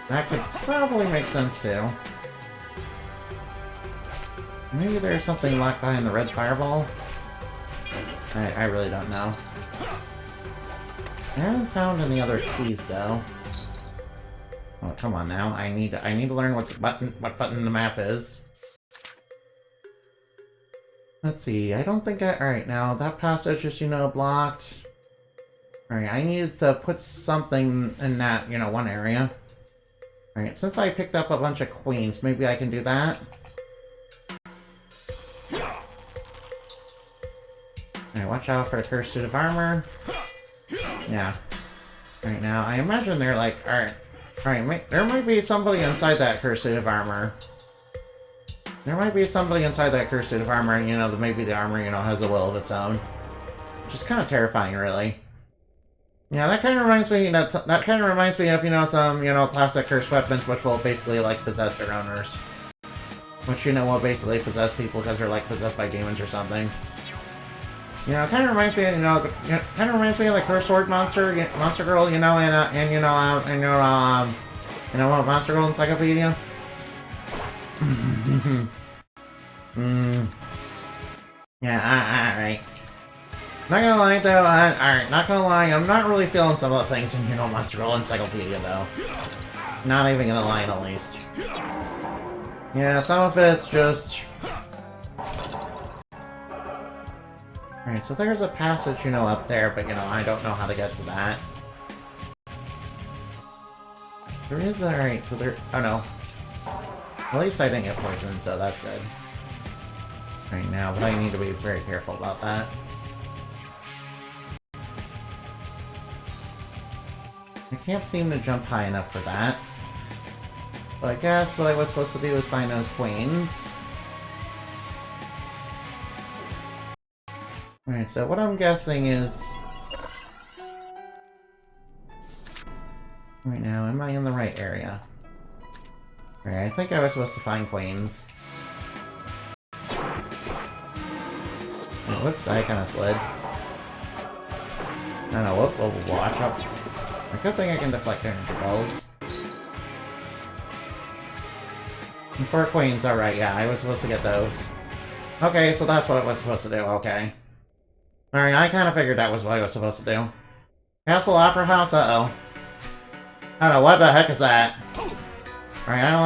That could probably make sense too. Maybe there's something locked behind the red fireball? I really don't know. I haven't found any other keys though. Oh, come on now. I need to learn what button the map is. Let's see, I don't think Alright, now, that passage is, you know, blocked. Alright, I needed to put something in that, you know, one area. Alright, since I picked up a bunch of queens, maybe I can do that? Alright, watch out for the cursed suit of armor. Yeah. Alright, now, I imagine they're like... Alright, there might be somebody inside that cursed suit of armor. There might be somebody inside that cursed suit of armor, and, you know, maybe the armor, you know, has a will of its own. Which is kind of terrifying, really. Yeah, that kind of reminds me, of, you know, some, you know, classic cursed weapons, which will basically, like, possess their owners. Which, you know, will basically possess people because they're, like, possessed by demons or something. You know, it kind of reminds me, of the cursed sword monster girl, you know, Monster Girl Encyclopedia. Yeah, alright. Not gonna lie though, alright, not gonna lie, I'm not really feeling some of the things in, Monster Roll Encyclopedia though. Not even gonna lie, at least. Yeah, some of it's just... Alright, so there's a passage, up there, but, I don't know how to get to that. There is, alright, so there... Oh, no. At least I didn't get poisoned, so that's good. Right now, but I need to be very careful about that. I can't seem to jump high enough for that. So I guess what I was supposed to do is find those queens. Alright, so what I'm guessing is... Right now, am I in the right area? Alright, I think I was supposed to find queens. Oh, whoops, I kinda slid. No, whoop, watch out. A good thing I can deflect energy balls. And 4 queens, alright, yeah, I was supposed to get those. Okay, so that's what I was supposed to do, okay. Alright, I kinda figured that was what I was supposed to do. Castle Opera House? Uh-oh. I don't know, what the heck is that? Alright, I don't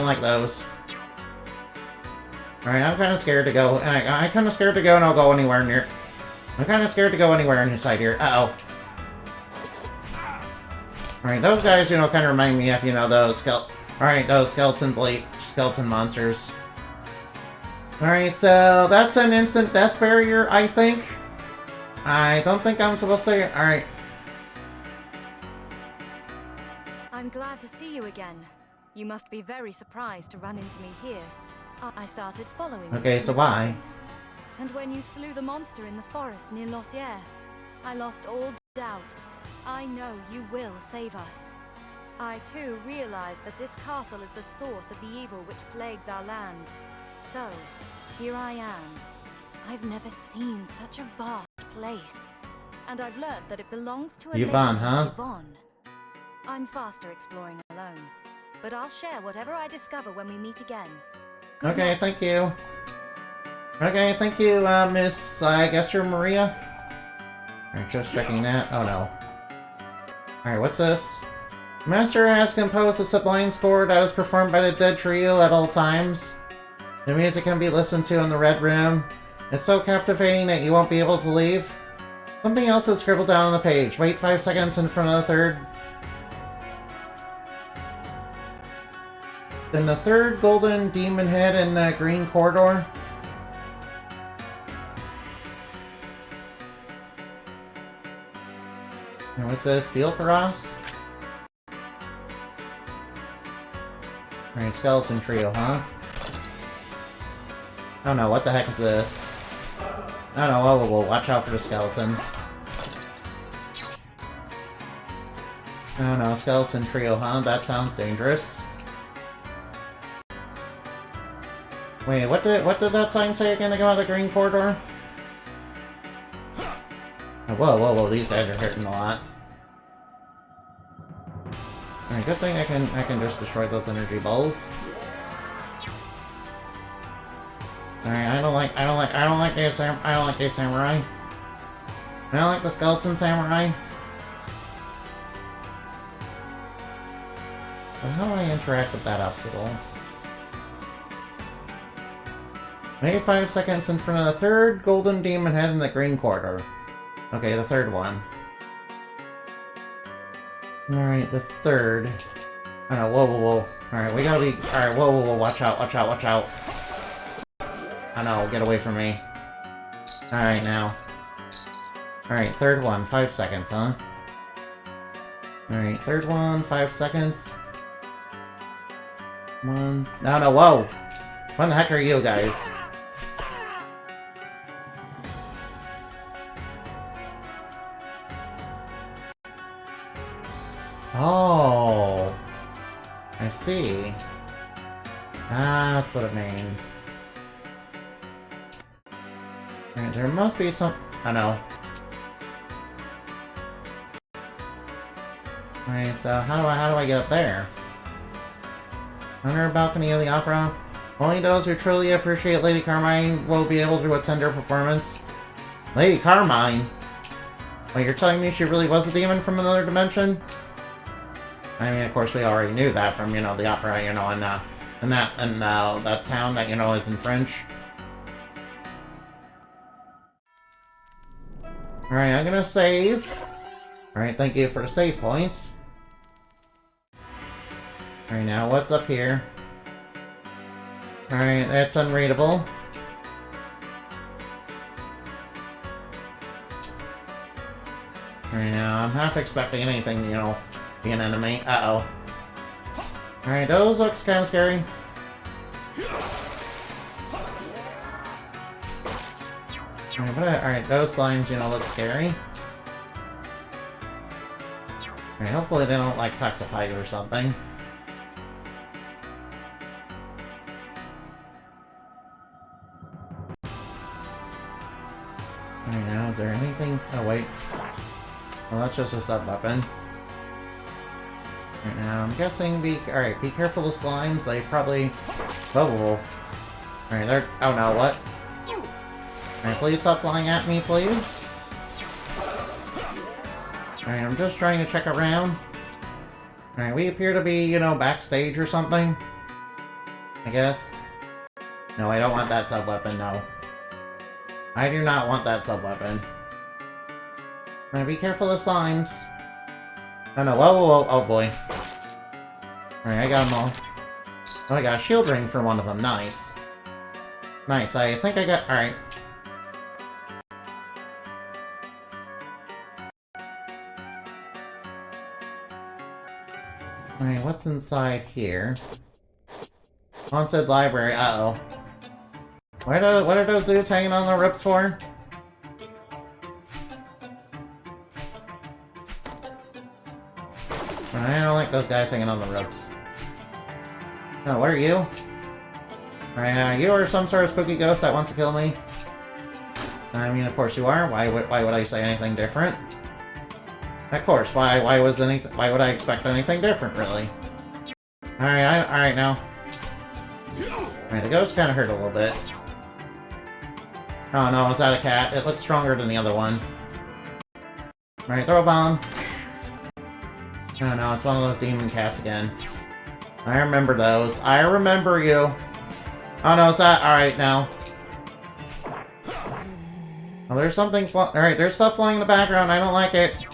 like those. Alright, I'm kinda scared to go, and I'm kinda scared to go and I'll go anywhere near... I'm kinda scared to go anywhere inside here. Uh-oh. Alright, those guys, kinda remind me of, those those skeleton monsters. Alright, so that's an instant death barrier, I think. I don't think I'm supposed to... Alright. I'm glad to see you again. You must be very surprised to run into me here. I started following you. Okay, so why? And when you slew the monster in the forest near L'Ossière, I lost all doubt. I know you will save us. I too realize that this castle is the source of the evil which plagues our lands. So, here I am. I've never seen such a vast place. And I've learned that it belongs to a Yvonne, lady huh? Yvonne. I'm faster exploring alone, but I'll share whatever I discover when we meet again. Good Okay, luck. thank you. Okay, thank you, Miss, I guess you're Maria? Alright, just checking that. Oh no. Alright, what's this? Master has composed a sublime score that is performed by the Dead Trio at all times. The music can be listened to in the Red Room. It's so captivating that you won't be able to leave. Something else is scribbled down on the page. Wait 5 seconds in front of the third. Then the third golden demon head in the green corridor. And what's this? Steel Karas? Alright, skeleton trio, huh? Oh no, what the heck is this? Oh no, whoa, watch out for the skeleton. Oh no, skeleton trio, huh? That sounds dangerous. Wait, what did that sign say again to go out of the green corridor? Oh, whoa, these guys are hurting a lot. Alright, good thing I can just destroy those energy balls. Alright, I don't like the samurai. I don't like the skeleton samurai. But how do I interact with that obstacle? Wait 5 seconds in front of the third golden demon head in the green corridor. Okay, the third one. Alright, the third. Oh no, whoa. Alright, we gotta be... Alright, whoa, watch out. Oh no, get away from me. Alright, now. Alright, third one, 5 seconds, huh? Alright, third one, 5 seconds. One... No, whoa! What the heck are you guys? Oh, I see. That's what it means. Right, there must be some... Oh no. Right, so how do I get up there? Under a balcony of the opera? Only those who truly appreciate Lady Carmine will be able to attend her performance. Lady Carmine? Wait, you're telling me she really was a demon from another dimension? I mean, of course, we already knew that from, you know, the opera, you know, and that town that, you know, is in French. Alright, I'm gonna save. Alright, thank you for the save points. Alright, now what's up here? Alright, that's unreadable. Alright, now I'm half expecting anything, you know, be an enemy. Uh-oh. Alright, those looks kind of scary. Alright, those slimes, you know, look scary. Alright, hopefully they don't, like, toxify you or something. Alright, now, is there anything... Oh, wait. Well, that's just a sub-weapon. Right now, I'm guessing Alright, be careful with slimes, they probably... Oh, alright, they're... Oh no, what? Alright, please stop flying at me, please. Alright, I'm just trying to check around. Alright, we appear to be, you know, backstage or something. I guess. No, I don't want that sub-weapon, no. I do not want that sub-weapon. Alright, be careful of slimes. Oh no, whoa, oh boy. Alright, I got them all. Oh, I got a shield ring for one of them, nice. Nice, I think I got... Alright. Alright, what's inside here? Haunted library, uh-oh. What are those dudes hanging on the ropes for? I don't like those guys hanging on the ropes. No, what are you? Alright, you are some sort of spooky ghost that wants to kill me. I mean, of course you are. Why would I say anything different? Of course, why would I expect anything different, really? Alright now. Alright, the ghost kinda hurt a little bit. Oh no, is that a cat? It looks stronger than the other one. Alright, throw a bomb. Oh no, it's one of those demon cats again. I remember those. I remember you. Oh no, is that... Alright, now. Oh, there's something... Alright, there's stuff flying in the background. I don't like it.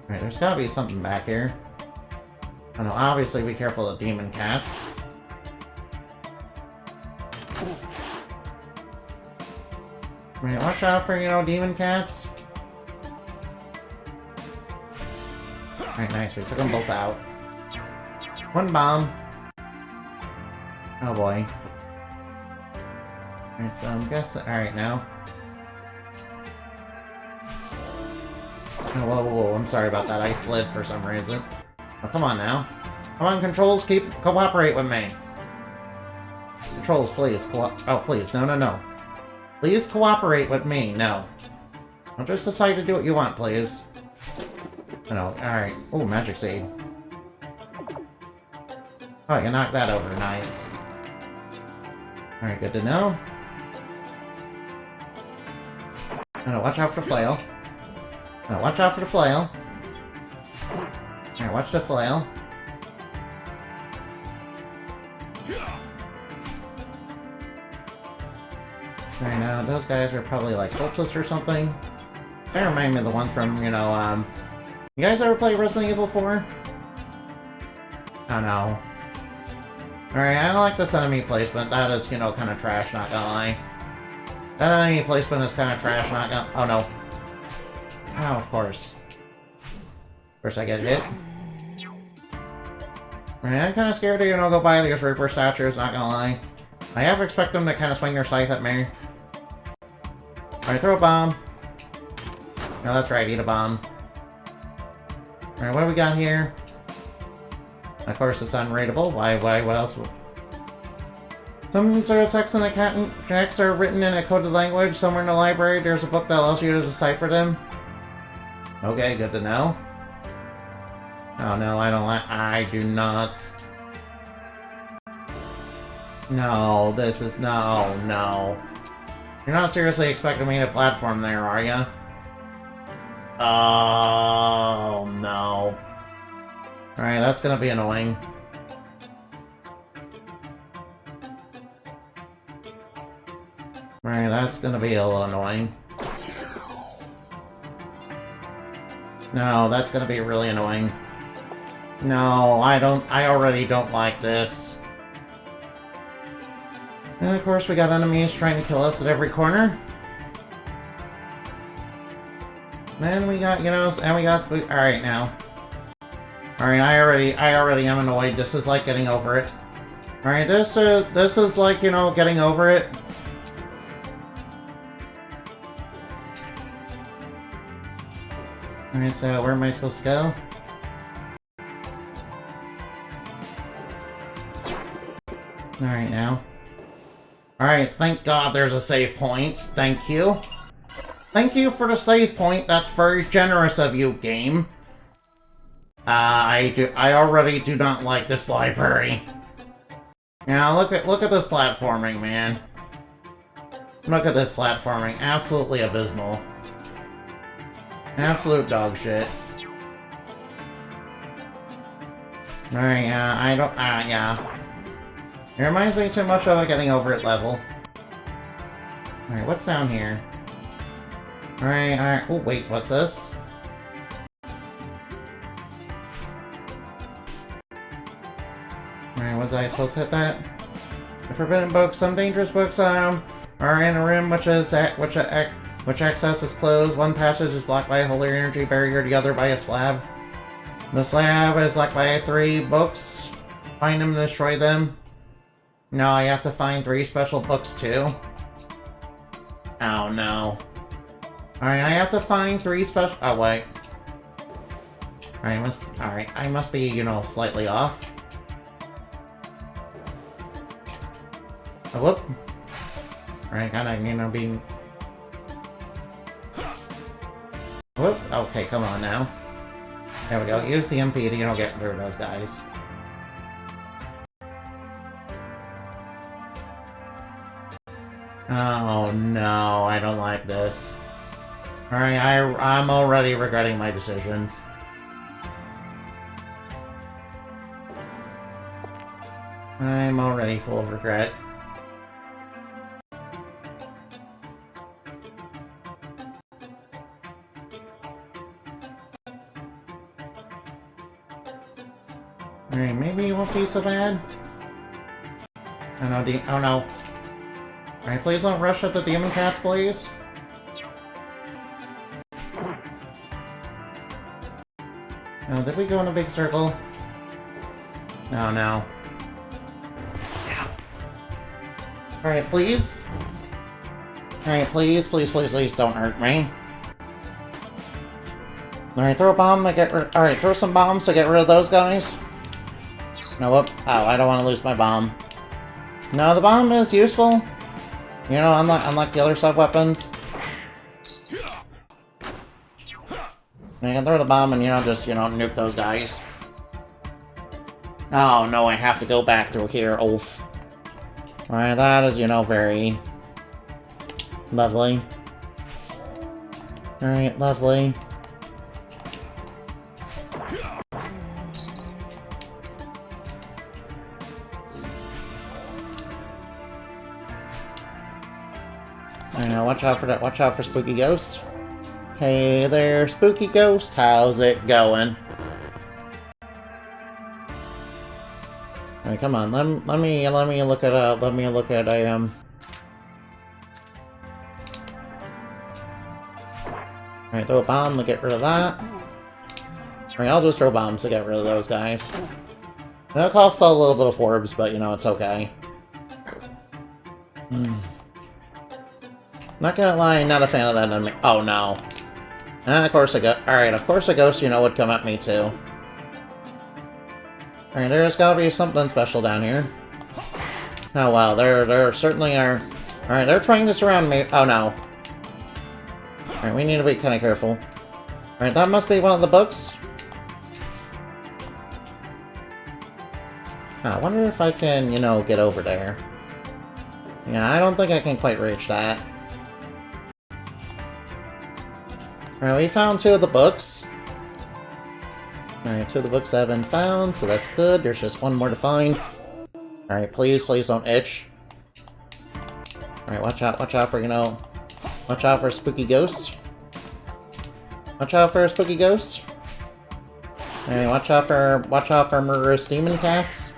Alright, there's gotta be something back here. Oh no, obviously be careful of demon cats. Alright, watch out for, you know, demon cats. Alright, nice. We took them both out. One bomb. Oh boy. Alright, so I'm guessing... Alright, now. Oh, whoa, I'm sorry about that. I slid for some reason. Oh, come on now. Come on, Controls, cooperate with me. Controls, please. Oh, please. No. Please cooperate with me. No. Don't just decide to do what you want, please. Oh, no. Alright. Ooh, magic seed. Oh, you knocked that over. Nice. Alright, good to know. Oh, no, watch out for the flail. No, watch out for the flail. Alright, watch the flail. Alright, now, those guys are probably like cultists or something. They remind me of the ones from, you know, You guys ever play Resident Evil 4? Oh no. Alright, I don't like this enemy placement. That is, you know, kind of trash, not gonna lie. That enemy placement is kind of trash, not gonna... Oh no. Oh, of course. First I get hit. Alright, I'm kind of scared to, you know, go by these Reaper statues, not gonna lie. I half expect them to kind of swing their scythe at me. Alright, throw a bomb. No, that's right, eat a bomb. Alright, what do we got here? Of course, it's unreadable. Why, what else? Some sort of text in the connects are written in a coded language. Somewhere in the library, there's a book that allows you to decipher them. Okay, good to know. Oh no, I don't like. I do not. No, this is no. You're not seriously expecting me to platform there, are you? Oh no. Alright, that's gonna be annoying. Alright, that's gonna be a little annoying. No, that's gonna be really annoying. No, I already don't like this. And of course we got enemies trying to kill us at every corner. Then we got, you know, and we got spook. Alright now. Alright, I already am annoyed. This is like getting over it. Alright, this is like, you know, getting over it. Alright, so where am I supposed to go? Alright now. Alright, thank God there's a save point. Thank you. Thank you for the save point. That's very generous of you, game. I already do not like this library. Now look at this platforming, man. Look at this platforming. Absolutely abysmal. Absolute dog shit. Alright, yeah. It reminds me too much of a getting over it level. Alright, what's down here? Alright. Oh, wait, what's this? Alright, was I supposed to hit that? The forbidden books. Some dangerous books are in a room which access is closed. One passage is blocked by a holy energy barrier, the other by a slab. The slab is locked by 3 books. Find them and destroy them. No, I have to find 3 special books too. Oh no. Alright, I have to find 3 special. Oh wait. Alright, I must be, you know, slightly off. Oh, whoop. Alright, gotta, you know, be... Whoop. Okay, come on now. There we go. Use the MP to, you know, get rid of those guys. Oh no, I don't like this. Alright, I'm already regretting my decisions. I'm already full of regret. Alright, maybe it won't be so bad. Oh no, oh no. Alright, please don't rush at the demon cats, please. Oh, did we go in a big circle? Oh no. Alright, please. Alright, please don't hurt me. Alright, throw a bomb to get rid. Alright, throw some bombs to get rid of those guys. No, whoop. Oh, I don't want to lose my bomb. No, the bomb is useful. You know, unlike the other sub-weapons. You can throw the bomb and, you know, just, you know, nuke those guys. Oh, no, I have to go back through here. Oof. Alright, that is, you know, very... lovely. Alright, lovely. I know, watch out for that. Watch out for Spooky Ghost. Hey there, Spooky Ghost. How's it going? Alright, come on. Let me look at Alright, throw a bomb to get rid of that. Alright, I'll just throw bombs to get rid of those guys. It'll cost a little bit of orbs, but you know, it's okay. Not gonna lie, not a fan of that enemy. Oh no. And of course Alright, of course a ghost, you know, would come at me too. Alright, there's gotta be something special down here. Oh wow, there certainly are. Alright, they're trying to surround me. Oh no. Alright, we need to be kinda careful. Alright, that must be one of the books. I wonder if I can, you know, get over there. Yeah, I don't think I can quite reach that. Alright, we found 2 of the books. Alright, 2 of the books have been found, so that's good. There's just 1 more to find. Alright, please don't itch. Alright, watch out for, you know... Watch out for a spooky ghost. Watch out for a spooky ghost. Alright, watch out for murderous demon cats.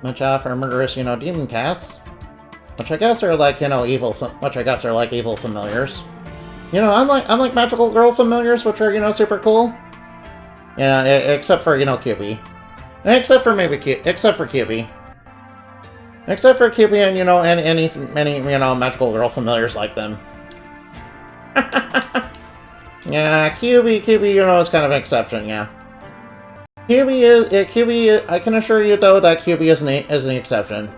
Watch out for murderous, you know, demon cats. Which I guess are like, you know, evil familiars. You know, unlike magical girl familiars, which are, you know, super cool. Yeah, except for, you know, QB. Except for QB. Except for QB and, you know, and any, you know, magical girl familiars like them. Yeah, QB, you know, is kind of an exception, yeah. QB, I can assure you, though, that QB is an exception.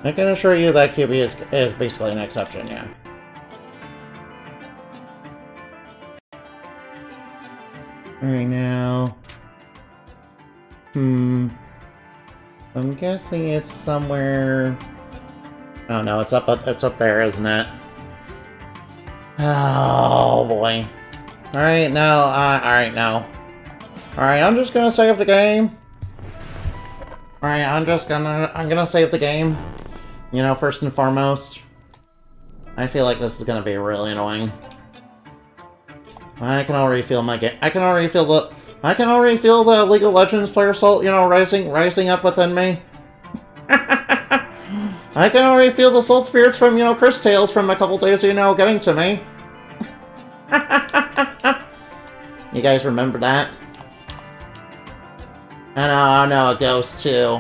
I can assure you that QB is basically an exception, yeah. Alright, now... I'm guessing it's somewhere... Oh no, it's up there, isn't it? Oh boy. Alright, no, alright, no. Alright, I'm just gonna save the game. Alright, I'm gonna save the game. You know, first and foremost. I feel like this is gonna be really annoying. I can already feel my game. I can already feel the League of Legends player soul, you know, rising up within me. I can already feel the soul spirits from, you know, Chris Tales from a couple days, you know, getting to me. You guys remember that? And oh no, a ghost too.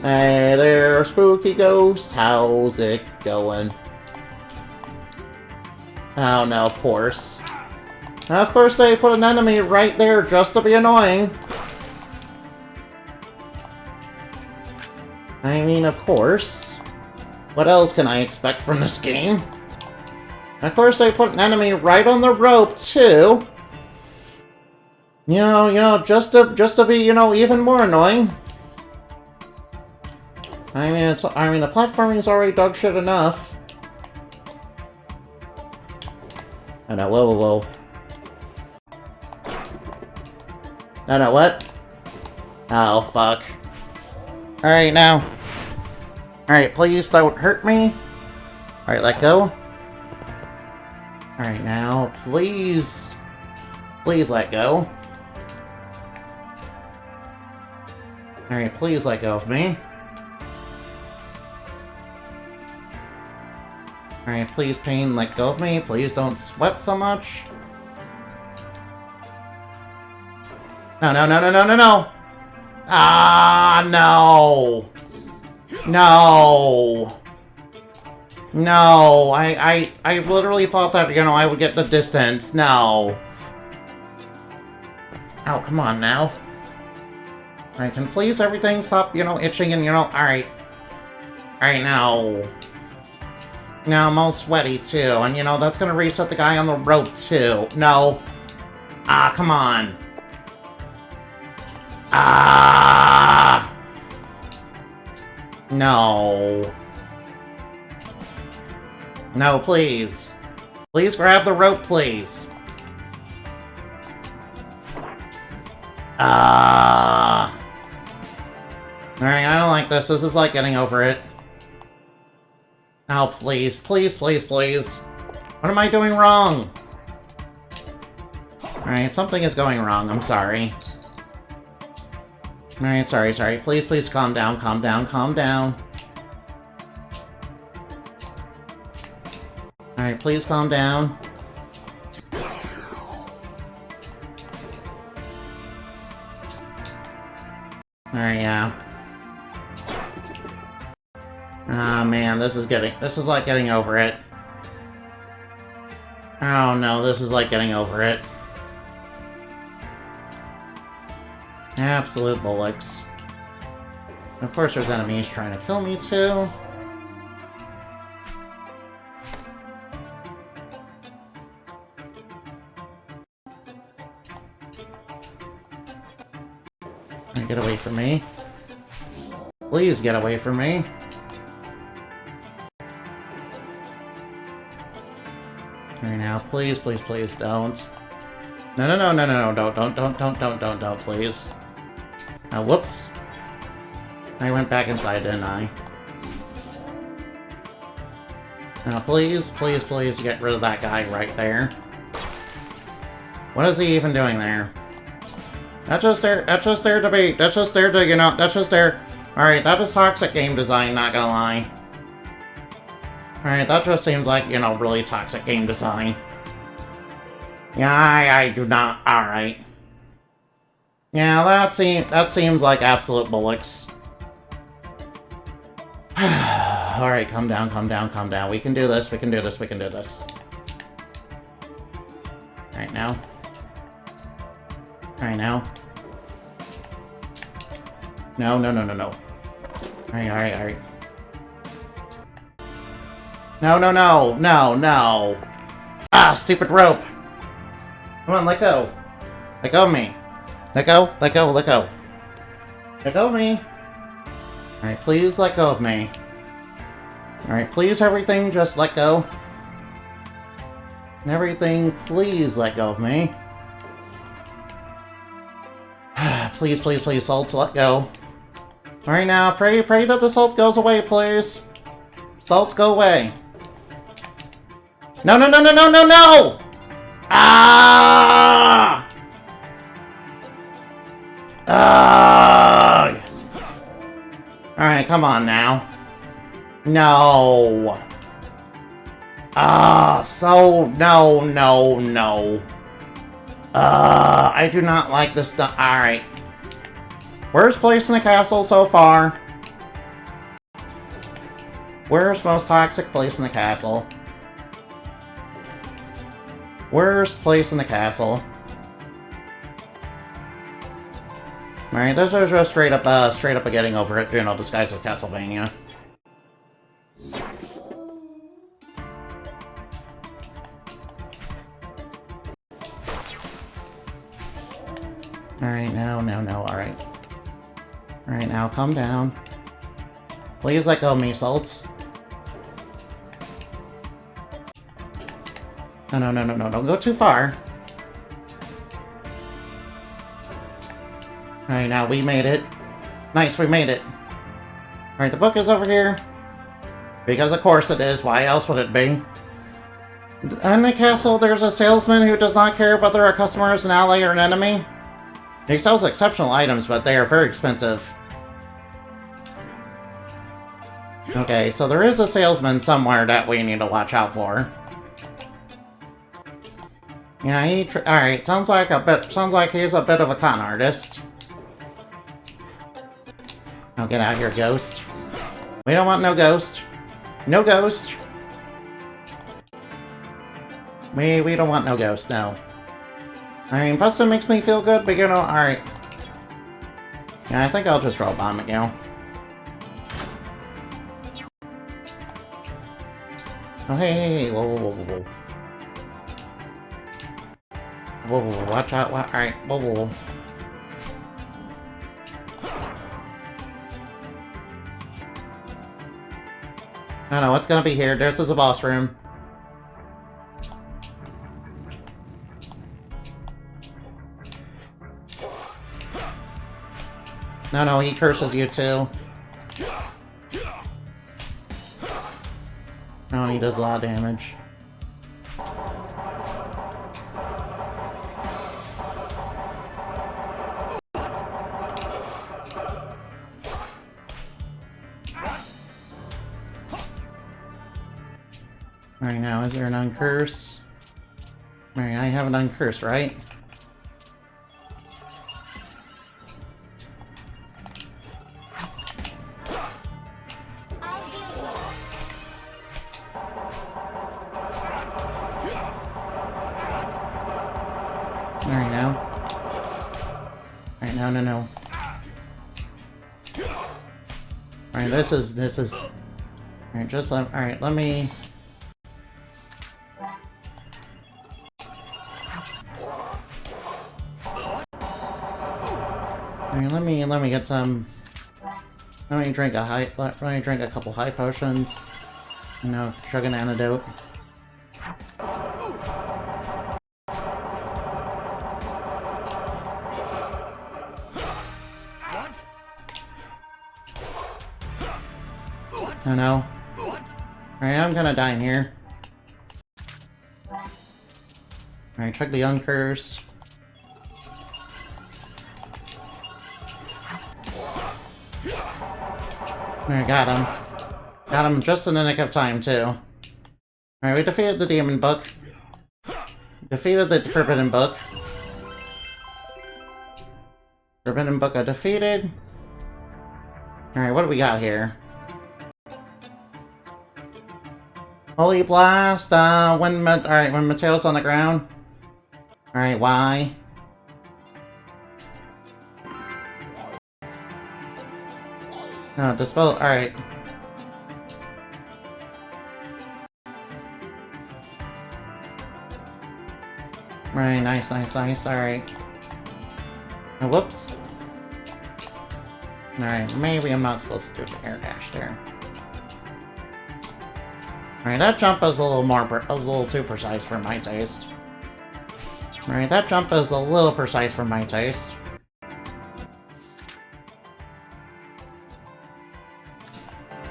Hey there, spooky ghost. How's it going? Oh no, of course. Of course they put an enemy right there just to be annoying. I mean, of course. What else can I expect from this game? Of course they put an enemy right on the rope, too. You know, just to be, you know, even more annoying. I mean, the platforming is already dog shit enough. Oh no, whoa. No, what? Oh, fuck. Alright, now. Alright, please don't hurt me. Alright, let go. Alright, now, please. Please let go. Alright, please let go of me. Alright, please, pain, let go of me. Please don't sweat so much. No. Ah, no. No. No, I literally thought that, you know, I would get the distance. No. Oh, come on now. Alright, can please everything stop, you know, itching and, you know, alright. Alright, now. Now I'm all sweaty, too. And, you know, that's gonna reset the guy on the rope, too. No. Ah, come on. Ah! No. No, please. Please grab the rope, please. Ah. Alright, I don't like this. This is like getting over it. Oh, please. Please. What am I doing wrong? Alright, something is going wrong. I'm sorry. Alright, sorry. Please, calm down. Alright, please calm down. Alright, yeah. Ah, man, this is like getting over it. Oh no, this is like getting over it. Absolute bullocks. Of course there's enemies trying to kill me too. Alright, get away from me. Please get away from me. Alright now, please, please, please don't. No, no, no, no, no, no, don't, please. Oh, whoops. I went back inside, didn't I? Now, please, please, please get rid of that guy right there. What is he even doing there? That's just there to be, that's just there to, you know, that's just there. Alright, that is toxic game design, not gonna lie. Alright, that just seems like, you know, really toxic game design. Yeah, I do not, alright. Yeah, that seems like absolute bullocks. Alright, calm down, calm down, calm down. We can do this, we can do this, we can do this. Alright, now. Alright, now. No, no, no, no, no. Alright, alright, alright. No, no, no, no, no. Ah, stupid rope. Come on, let go. Let go of me. Let go, let go, let go. Let go of me. Alright, please let go of me. Alright, please everything, just let go. Everything, please let go of me. Please, please, please, salts, let go. Alright now, pray that the salt goes away, please. Salts, go away. No, no, no, no, no, no, no! Ah! Ah! Alright, come on now. No. Ah, so, no, no, no. I do not like this stuff. Alright. Worst place in the castle so far. Worst, most toxic place in the castle. Worst place in the castle. Alright, this is just straight up a getting over it, you know, disguised as Castlevania. Alright, no, no, no, alright. Alright, now, calm down. Please let go of me, Salts. No, no, no, no, no, don't go too far. Alright, now, we made it. Nice, we made it. Alright, the book is over here. Because of course it is, why else would it be? In the castle, there's a salesman who does not care whether a customer is an ally or an enemy. He sells exceptional items, but they are very expensive. Okay, so there is a salesman somewhere that we need to watch out for. Yeah, alright, sounds like he's a bit of a con artist. Oh, get out here, ghost. We don't want no ghost. No ghost. We don't want no ghost, no. I mean, busting makes me feel good, but you know, alright. Yeah, I think I'll just roll bomb it, you know. Oh, hey, hey, hey, whoa, whoa, whoa, whoa, whoa. Whoa, whoa, whoa, watch out, alright, whoa, whoa, whoa. I don't know what's gonna be here. This is a boss room. No, no, he curses you too. Oh, he does a lot of damage. Alright, now, is there an uncurse? Alright, I have an uncurse, right? Alright, now. Alright, no, no, no. Alright, this is... Alright, just let... Alright, let me... Alright, let me get some... Let me drink a couple high potions. You know, chug an antidote. Oh no. Alright, I'm gonna die in here. Alright, chug the uncurse. Alright, got him. Got him just in the nick of time, too. Alright, we defeated the Demon Book. Defeated the Forbidden Book. Forbidden Book I defeated. Alright, what do we got here? Holy Blast, when Mateo's on the ground. Alright, why? Oh, dispel, alright. Right, nice, alright. Oh, whoops. Alright, maybe I'm not supposed to do the air dash there. Alright, that jump is a little too precise for my taste. Alright, that jump is a little precise for my taste.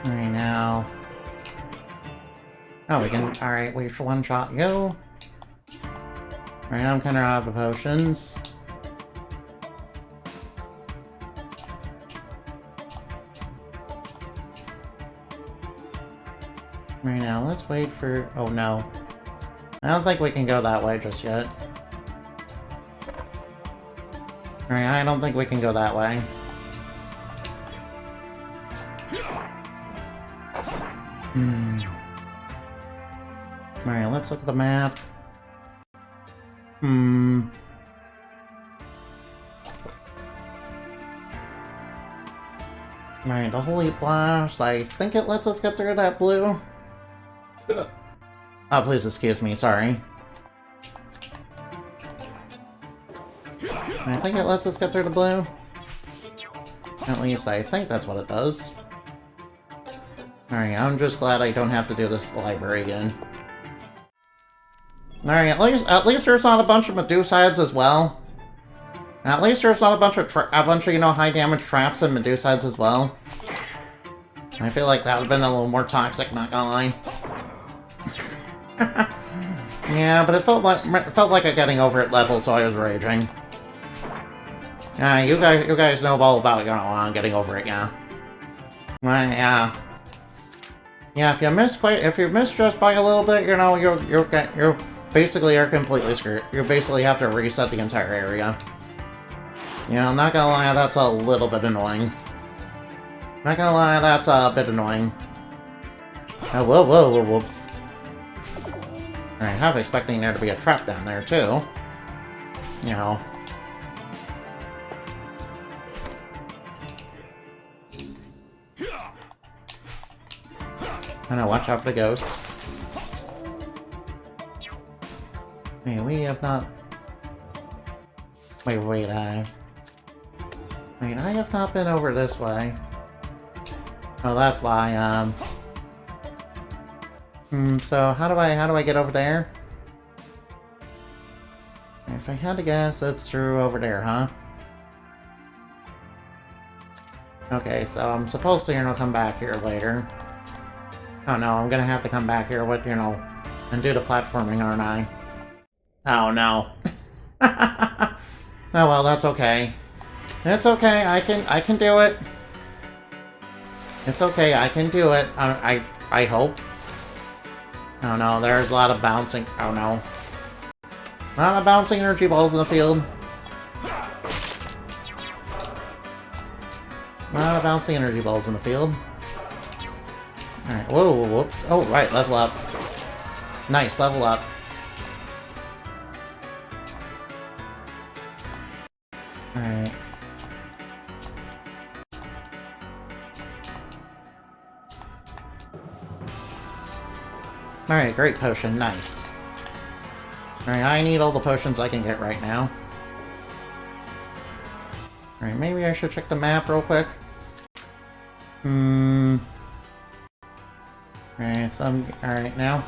Alright, now... Oh, we can... Alright, we one-shot you. Alright, I'm kinda out of potions. Right now, let's wait for... Oh no. I don't think we can go that way just yet. Alright, I don't think we can go that way. Alright, let's look at the map. Alright, the Holy Blast, I think it lets us get through that blue. Oh, please excuse me, sorry. I think it lets us get through the blue. At least I think that's what it does. Alright, I'm just glad I don't have to do this library again. Alright, at least there's not a bunch of Medusides as well. At least there's not a bunch of you know, high damage traps and Medusides as well. I feel like that would have been a little more toxic, not gonna lie. Yeah, but it felt like a getting over it level, so I was raging. Yeah, you guys know all about, you know, getting over it, yeah. Right, yeah. Yeah, if you miss just by a little bit, you know, you're basically completely screwed. You basically have to reset the entire area. You know, I'm not gonna lie, that's a little bit annoying. Not gonna lie, that's a bit annoying. Oh, whoa, whoops. Alright, half expecting there to be a trap down there, too. You know. I know, watch out for the ghost. Wait, we have not... Wait, I have not been over this way. Oh, that's why, so how do I get over there? If I had to guess, it's through over there, huh? Okay, so I'm supposed to, you know, come back here later. Oh no, I'm gonna have to come back here with, you know, and do the platforming, aren't I? Oh no. Oh well, that's okay. It's okay, I can do it. It's okay, I can do it. I hope. Oh no, there's a lot of bouncing. Oh no. A lot of bouncing energy balls in the field. A lot of bouncing energy balls in the field. Alright, whoa, whoops. Oh, right, level up. Nice, level up. Alright. Alright, great potion, nice. Alright, I need all the potions I can get right now. Alright, maybe I should check the map real quick. Alright, so alright now.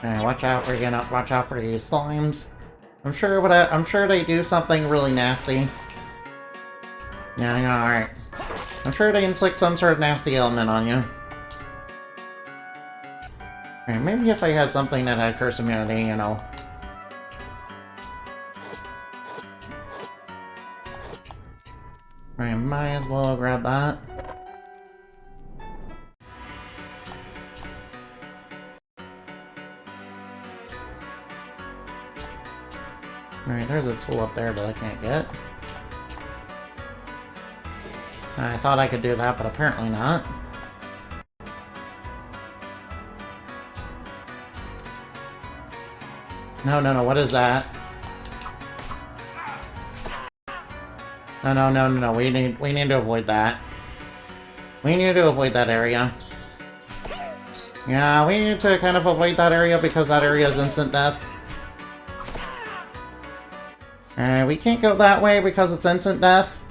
Alright, watch out for these slimes. I'm sure they do something really nasty. Yeah, alright. I'm sure they inflict some sort of nasty element on you. Alright, maybe if I had something that had curse immunity, you know. I might as well grab that. Alright, there's a tool up there, but I can't get. I thought I could do that, but apparently not. No, what is that? No, we need to avoid that. We need to avoid that area. Yeah, we need to kind of avoid that area because that area is instant death. We can't go that way because it's instant death.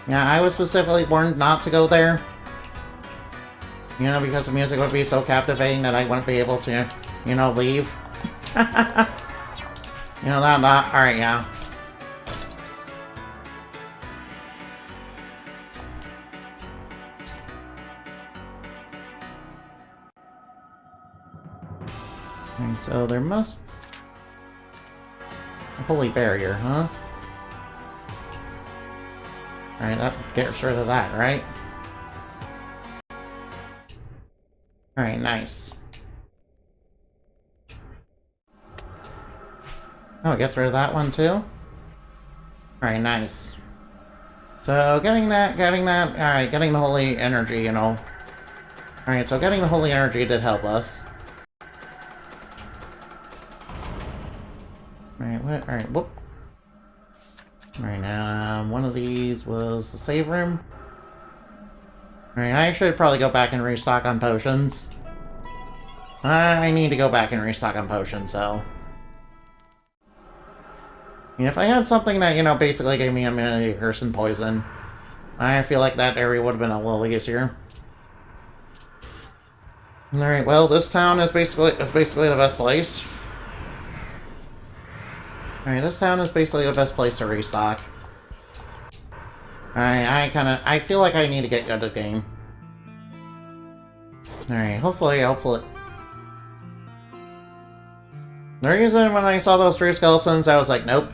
Yeah, I was specifically warned not to go there. You know, because the music would be so captivating that I wouldn't be able to, you know, leave. You know, alright, yeah. And so there must... a holy barrier, huh? Alright, that gets rid of that, right? Alright, nice. Oh, it gets rid of that one too? Alright, nice. So, getting alright, getting the holy energy, you know. Alright, so getting the holy energy did help us. Alright, what? Alright, whoop. Alright, one of these was the save room. Alright, I should probably go back and restock on potions. I need to go back and restock on potions, so... if I had something that, you know, basically gave me immunity to curse and poison, I feel like that area would have been a little easier. Alright, well, this town is basically the best place. Alright, this town is basically the best place to restock. Alright, I feel like I need to get good at the game. Alright, hopefully. The reason when I saw those 3 skeletons, I was like, nope.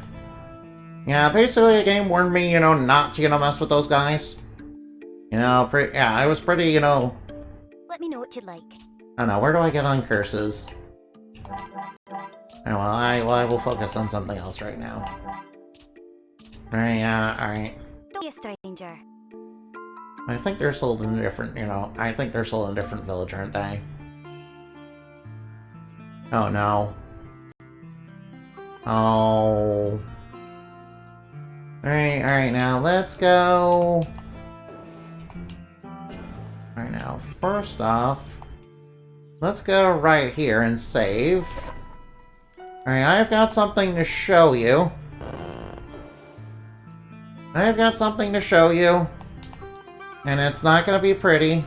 Yeah, basically the game warned me, you know, not to, you know, mess with those guys. You know, I was pretty, you know... Let me know what you'd like. I don't know, where do I get on curses? Oh, well, I will focus on something else right now. Alright, yeah, alright. Don't be a stranger. I think they're sold in a different, you know, I think they're sold in a different village, aren't they? Oh, no. Oh. Alright, now let's go. Alright, now, first off, let's go right here and save. Alright, I've got something to show you. And it's not gonna be pretty.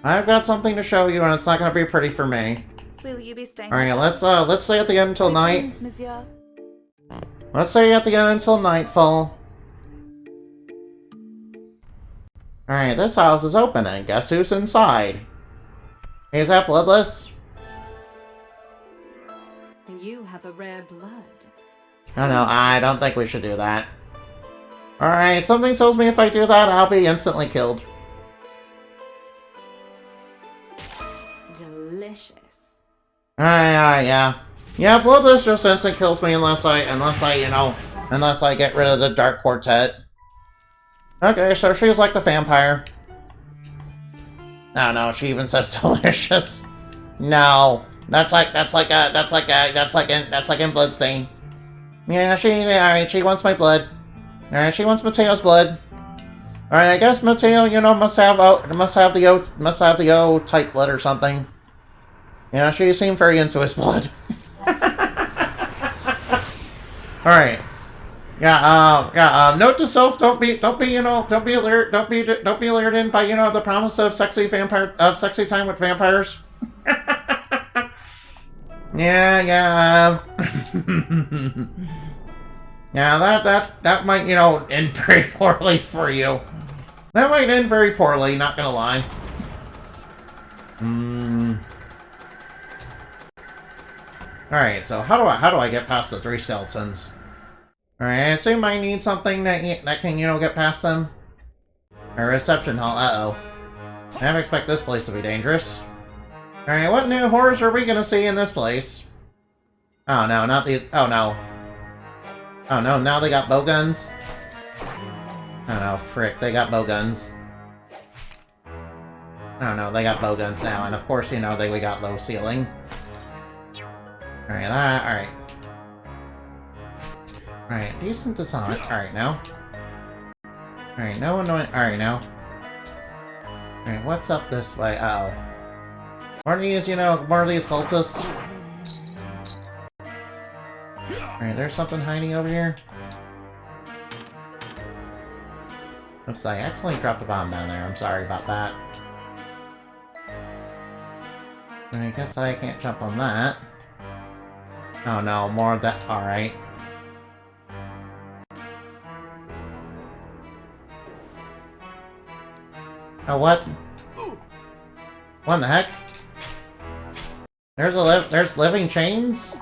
I've got something to show you, and it's not gonna be pretty for me. Will you be staying? Alright, let's stay at the end until night. Let's stay at the end until nightfall. Alright, this house is open, and guess who's inside? Hey, is that bloodless? You have a rare blood. Oh no, I don't think we should do that. Alright, something tells me if I do that, I'll be instantly killed. Delicious. Yeah. Yeah, bloodless just instant kills me unless I get rid of the Dark Quartet. Okay, so she's like the vampire. No, she even says delicious. No. That's like in Bloodstain. Yeah, alright, she wants my blood. Alright, she wants Mateo's blood. Alright, I guess Mateo, you know, must have the O type blood or something. You know, she seemed very into his blood. Alright. Note to self, don't be lured in by, the promise of sexy time with vampires. Yeah. Yeah, that might, end very poorly for you. That might end very poorly, not gonna lie. Alright, so how do I get past the 3 skeletons? Alright, I assume I need something that can, get past them. A reception hall, uh-oh. I never expect this place to be dangerous. Alright, what new horrors are we gonna see in this place? Oh no, not these. Oh no. Oh no, now they got bow guns? Oh no, frick, they got bow guns. Oh no, they got bow guns now, and of course, we got low ceiling. Alright, alright. Alright, decent design. Alright, now. Alright, no annoying. Alright, now. Alright, what's up this way? Uh-oh. More of these, more of these cultists. Alright, there's something hiding over here. Oops, I accidentally dropped a bomb down there. I'm sorry about that. I guess I can't jump on that. Oh no, more of that. Alright. Oh, what? What in the heck? There's living chains?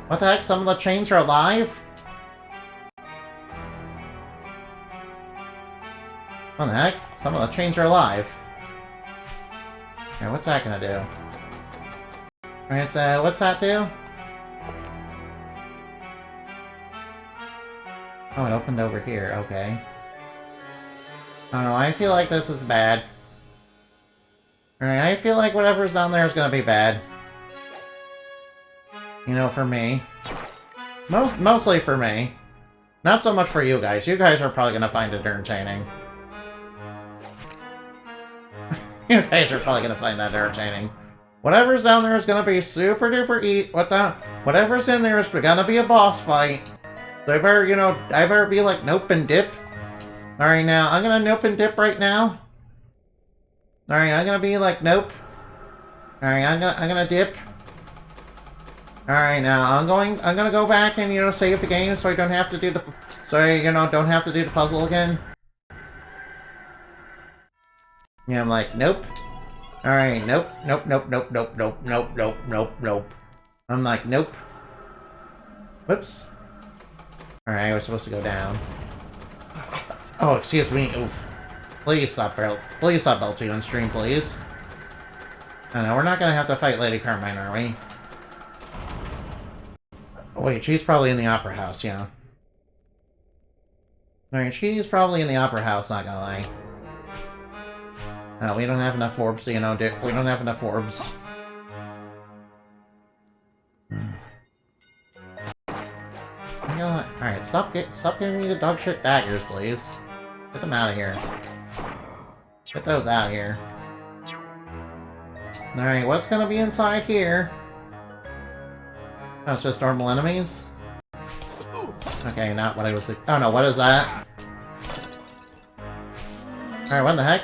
What the heck? Some of the chains are alive? What the heck? Some of the chains are alive. Okay, what's that gonna do? Alright, so what's that do? Oh, it opened over here, okay. I don't know, I feel like this is bad. Alright, I feel like whatever's down there is gonna be bad. For me. Mostly for me. Not so much for you guys. You guys are probably gonna find it entertaining. You guys are probably gonna find that entertaining. Whatever's down there is gonna be super duper whatever's in there is gonna be a boss fight. So I better be like nope and dip. Alright, now, I'm gonna nope and dip right now. Alright, I'm gonna be like, nope. Alright, I'm gonna dip. Alright, now, I'm gonna go back and, save the game so I don't have to do the... don't have to do the puzzle again. Yeah, I'm like, nope. Alright, nope. I'm like, nope. Whoops. Alright, I was supposed to go down. Oh, excuse me. Oof. Please stop belching on stream, please. I know, we're not gonna have to fight Lady Carmine, are we? Oh, wait, she's probably in the Opera House, yeah. Alright, she's probably in the Opera House, not gonna lie. No, we don't have enough orbs, we don't have enough orbs. Alright, stop giving me the dog shit daggers, please. Get them out of here. Get those out of here. Alright, what's gonna be inside here? Oh, it's just normal enemies? Okay, not what I was... Oh no, what is that? Alright, what the heck?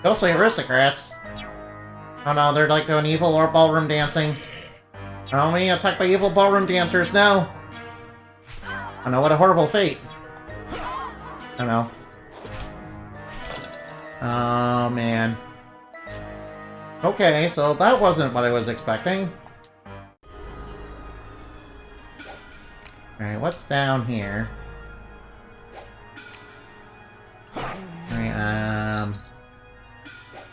Ghostly aristocrats! Oh no, they're like doing evil or ballroom dancing. Oh, me attacked by evil ballroom dancers, no! Oh no, what a horrible fate. Oh no. Oh man. Okay, so that wasn't what I was expecting. Alright, what's down here? Alright,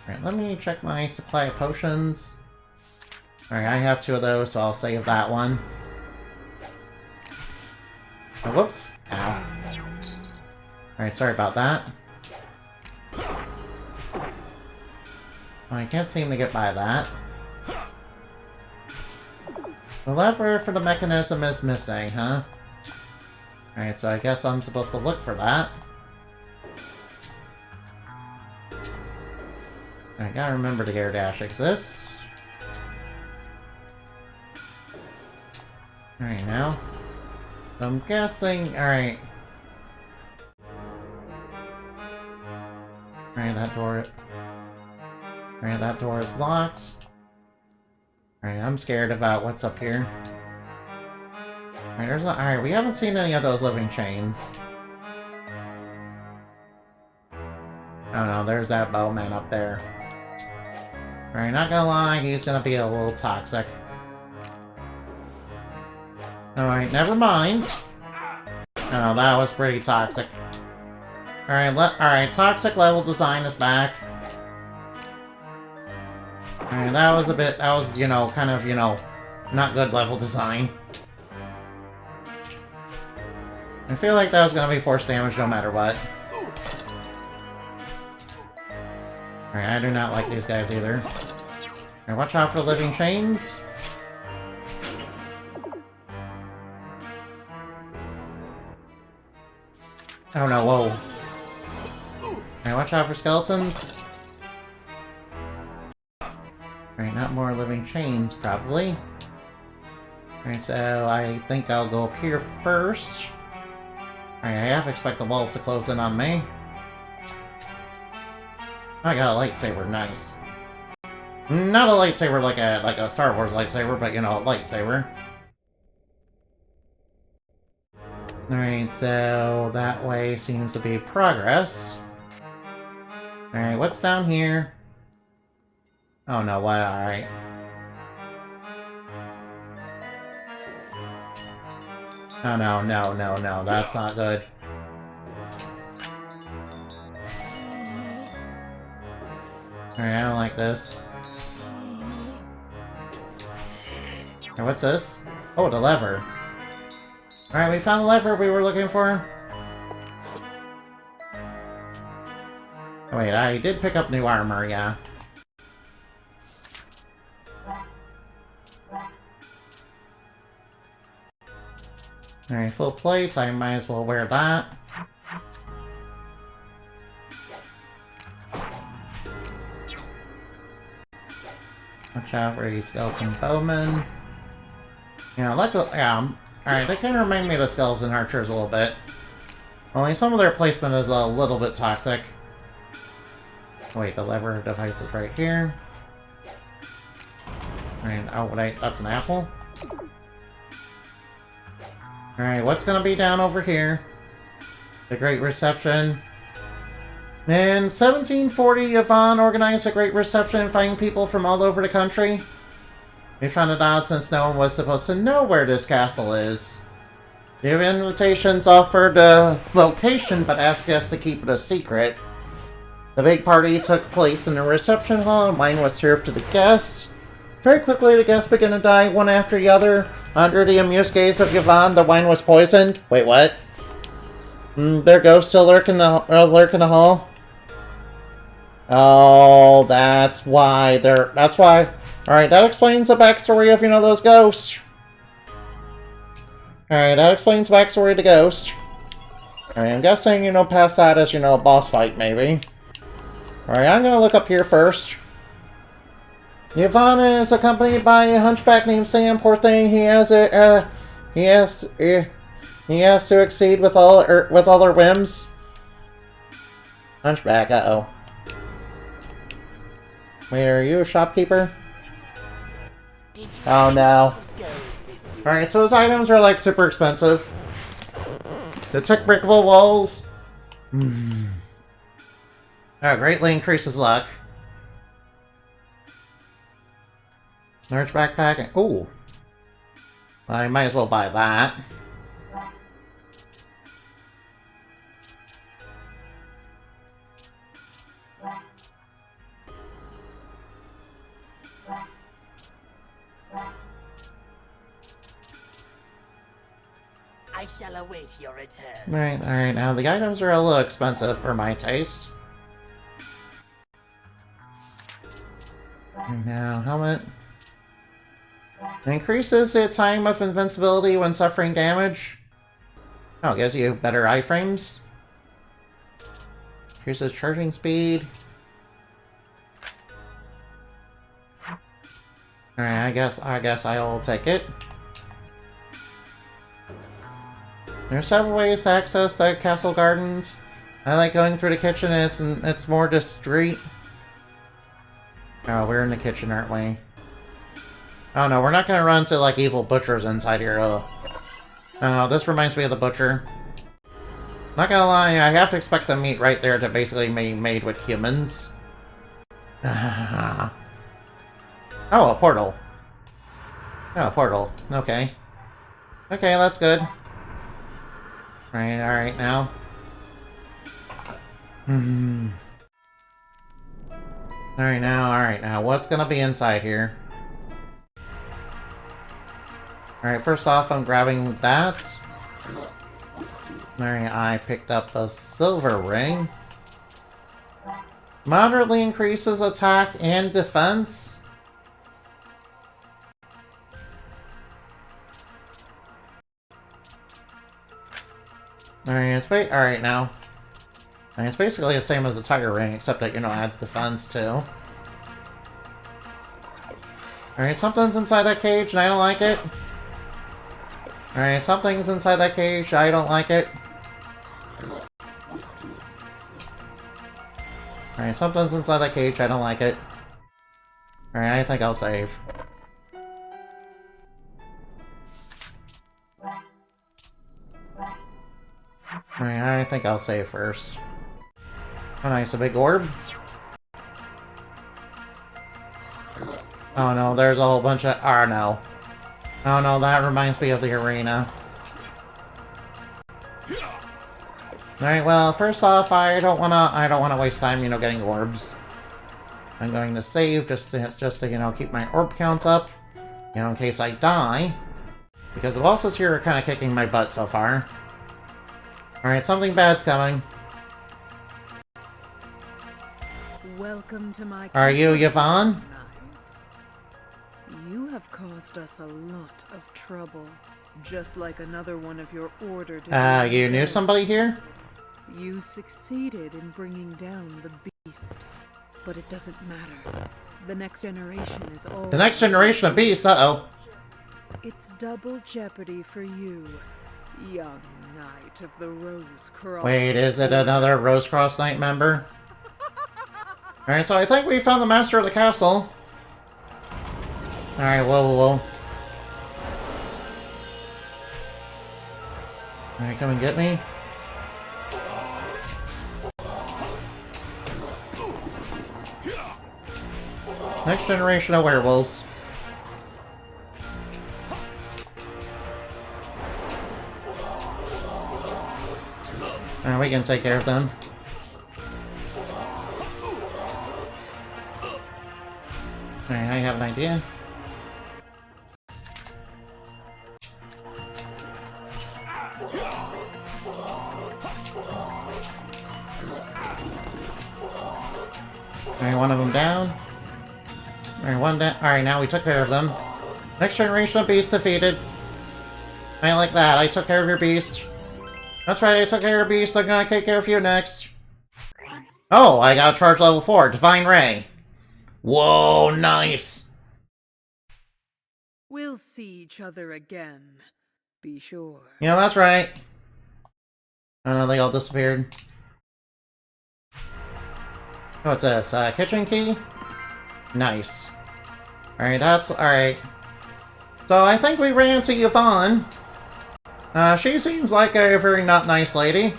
Alright, let me check my supply of potions. Alright, I have 2 of those, so I'll save that one. Oh, whoops. Ow. Alright, sorry about that. Oh, I can't seem to get by that. The lever for the mechanism is missing, huh? Alright, so I guess I'm supposed to look for that. I gotta remember the air dash exists. Alright, now. I'm guessing... Alright. Alright, that door... Alright, that door is locked. Alright, I'm scared about what's up here. Alright, there's not... Alright, we haven't seen any of those living chains. Oh no, there's that bowman up there. Alright, not gonna lie, he's gonna be a little toxic. Alright, never mind. Oh no, that was pretty toxic. Alright, toxic level design is back. Alright, that was, you know, kind of, you know, not good level design. I feel like that was gonna be force damage no matter what. Alright, I do not like these guys either. Alright, watch out for living chains. Oh no, whoa. Alright, watch out for skeletons. Alright, not more living chains, probably. Alright, so I think I'll go up here first. Alright, I half expect the walls to close in on me. I got a lightsaber, nice. Not a lightsaber like a Star Wars lightsaber, but you know, a lightsaber. Alright, so that way seems to be progress. Alright, what's down here? Oh no, what? Alright. Oh no, no, no, no, that's not good. Alright, I don't like this. Alright, what's this? Oh, the lever. Alright, we found the lever we were looking for. Oh, wait, I did pick up new armor, yeah. Alright, full plates, I might as well wear that. Watch out for these skeleton bowmen. Yeah, alright, they kind of remind me of the skeleton archers a little bit. Only some of their placement is a little bit toxic. Wait, the lever device is right here. Alright, oh wait, that's an apple. Alright, what's gonna be down over here? The Great Reception. In 1740, Yvonne organized a great reception inviting people from all over the country. We found it odd since no one was supposed to know where this castle is. The invitations offered a location but asked guests to keep it a secret. The big party took place in the reception hall and wine was served to the guests. Very quickly, the guests began to die one after the other. Under the amused gaze of Yvonne, the wine was poisoned. Wait, what? Their ghosts still lurk in the hall? Oh, that's why that's why. Alright, that explains the backstory of, you know, those ghosts. Alright, that explains the backstory of the ghost. Alright, I'm guessing, you know, past that is, you know, a boss fight, maybe. Alright, I'm gonna look up here first. Yvonne is accompanied by a hunchback named Sam. Poor thing, he has to exceed with all their whims. Hunchback, uh-oh. Wait, are you a shopkeeper? Oh no. Alright, so his items are like super expensive. The tick breakable walls. Oh, greatly increases luck. Large backpack. Ooh. Well, I might as well buy that. I shall await your return. Alright, now the items are a little expensive for my taste. Now, helmet. Increases the time of invincibility when suffering damage. Oh, gives you better iframes. Increases charging speed. Alright, I guess I'll take it. There's several ways to access the castle gardens. I like going through the kitchen, and it's more discreet. Oh, we're in the kitchen, aren't we? Oh no, we're not gonna run into, like, evil butchers inside here. Oh, this reminds me of the butcher. Not gonna lie, I have to expect the meat right there to basically be made with humans. Oh, a portal. Oh, a portal. Okay. Okay, that's good. Alright, now. Alright now, what's gonna be inside here? Alright, first off, I'm grabbing that. Alright, I picked up a silver ring. Moderately increases attack and defense. Alright now. And it's basically the same as the tiger ring, except that, you know, adds defense too. Alright, something's inside that cage and I don't like it. Alright, something's inside that cage, I don't like it. Alright, something's inside that cage, I don't like it. Alright, I think I'll save. Alright, I think I'll save first. Oh nice, a big orb. Oh no, there's a whole bunch of... Oh no. Oh no, that reminds me of the arena. Alright, well, first off, I don't wanna waste time, you know, getting orbs. I'm going to save just to, you know, keep my orb counts up. You know, in case I die. Because the bosses here are kind of kicking my butt so far. Alright, something bad's coming. Welcome to my Are you castle, Yvonne? knights. You have caused us a lot of trouble, just like another one of your order to You knew somebody here? You succeeded in bringing down the beast, but it doesn't matter. The next generation is all... The next generation of beasts, uh-oh. It's double jeopardy for you, young knight of the Rose Cross. Wait, is it another Rose Cross Knight member? Alright, so I think we found the master of the castle. Alright, whoa. Alright, come and get me. Next generation of werewolves. Alright, we can take care of them. Alright, I have an idea. Alright, one of them down. Alright, one down. Alright, now we took care of them. Next generation of beast defeated. I like that. I took care of your beast. That's right, I took care of your beast. I'm gonna take care of you next. Oh, I got a charge level 4. Divine Ray. Whoa, nice. We'll see each other again. Be sure. Yeah, that's right. Oh no, they all disappeared. What's this? Kitchen key? Nice. Alright, that's alright. So I think we ran into Yvonne. She seems like a very not nice lady.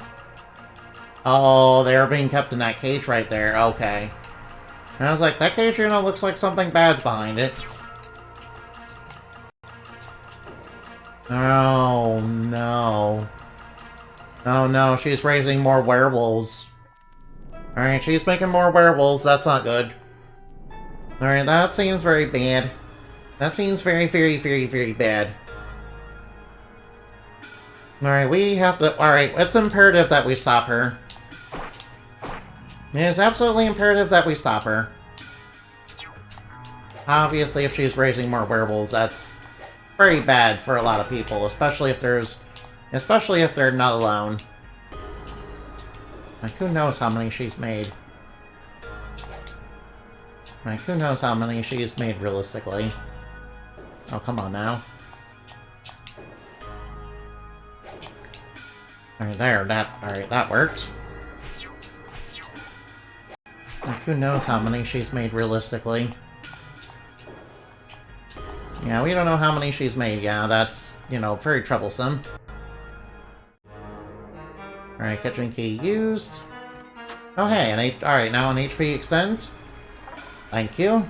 Oh, they're being kept in that cage right there. Okay. And I was like, that cage, you know, looks like something bad's behind it. Oh, no. Oh, no, she's raising more werewolves. Alright, she's making more werewolves. That's not good. Alright, that seems very bad. That seems very, very, very, very bad. Alright, we have to... Alright, it's imperative that we stop her. It is absolutely imperative that we stop her. Obviously, if she's raising more werewolves, that's very bad for a lot of people, especially if they're not alone. Like, who knows how many she's made? Like, who knows how many she's made realistically? Oh, come on now. Alright, there, alright, that worked. Like, who knows how many she's made realistically. Yeah, we don't know how many she's made. Yeah, that's, you know, very troublesome. Alright, kitchen key used. Oh, hey, alright, now an HP extends. Thank you.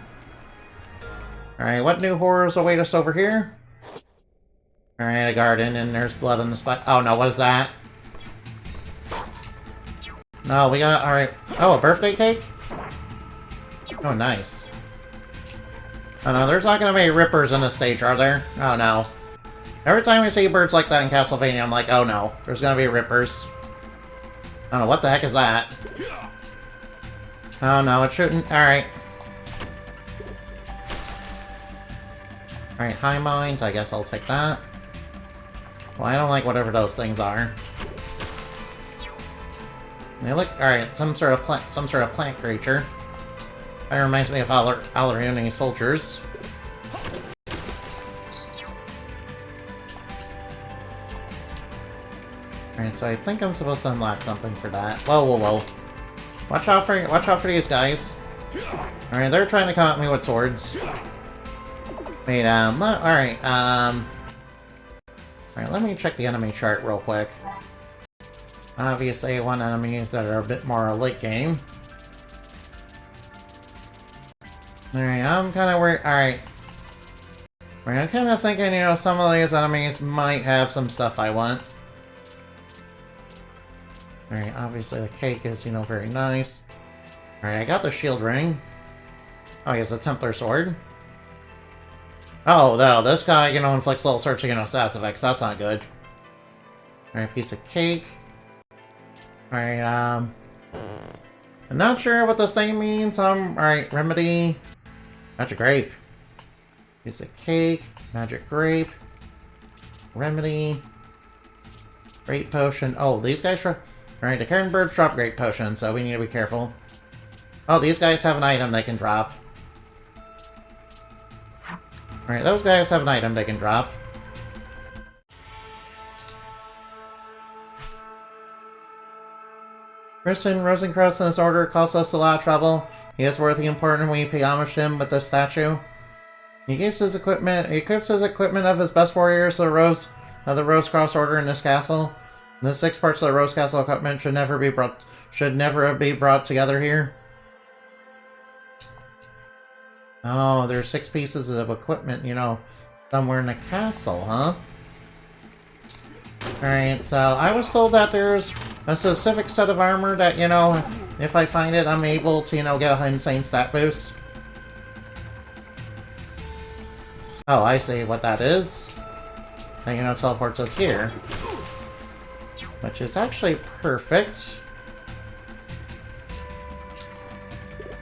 Alright, what new horrors await us over here? Alright, a garden, and there's blood on the spot. Oh, no, what is that? No, we got... Alright. Oh, a birthday cake? Oh, nice. Oh, no, there's not gonna be rippers in this stage, are there? Oh, no. Every time I see birds like that in Castlevania, I'm like, oh, no. There's gonna be rippers. I don't know, what the heck is that? Oh, no, it's shooting... Alright. Alright, high mines. I guess I'll take that. Well, I don't like whatever those things are. They look... Alright, some sort of plant creature. That reminds me of Alarioni soldiers. Alright, so I think I'm supposed to unlock something for that. Whoa, whoa, whoa. Watch out for these guys. Alright, they're trying to come at me with swords. Wait, alright, alright, let me check the enemy chart real quick. Obviously, I want enemies that are a bit more late game. Alright, I'm kind of worried. Alright. I'm kind of thinking, you know, some of these enemies might have some stuff I want. Alright, obviously the cake is, you know, very nice. Alright, I got the shield ring. Oh, he has a Templar sword. Oh, no, this guy, you know, inflicts all sorts of, you know, stats effects. That's not good. Alright, piece of cake. Alright, I'm not sure what this thing means. Alright, remedy. Magic grape. Piece of cake. Magic grape. Remedy. Great potion. Oh, these guys are... Alright, the Karen birds drop great potion, so we need to be careful. Oh, these guys have an item they can drop. Alright, those guys have an item they can drop. Kristen Rosencrantz and his order cost us a lot of trouble. He is worthy and important we pay homage to him with this statue. He equips his equipment of his best warriors of the Rose Cross Order in this castle. The 6 parts of the Rose Castle equipment should never be brought together here. Oh, there's 6 pieces of equipment, you know, somewhere in the castle, huh? Alright, so I was told that there's a specific set of armor that, you know, if I find it, I'm able to, you know, get an insane stat boost. Oh, I see what that is. That, you know, teleports us here. Which is actually perfect.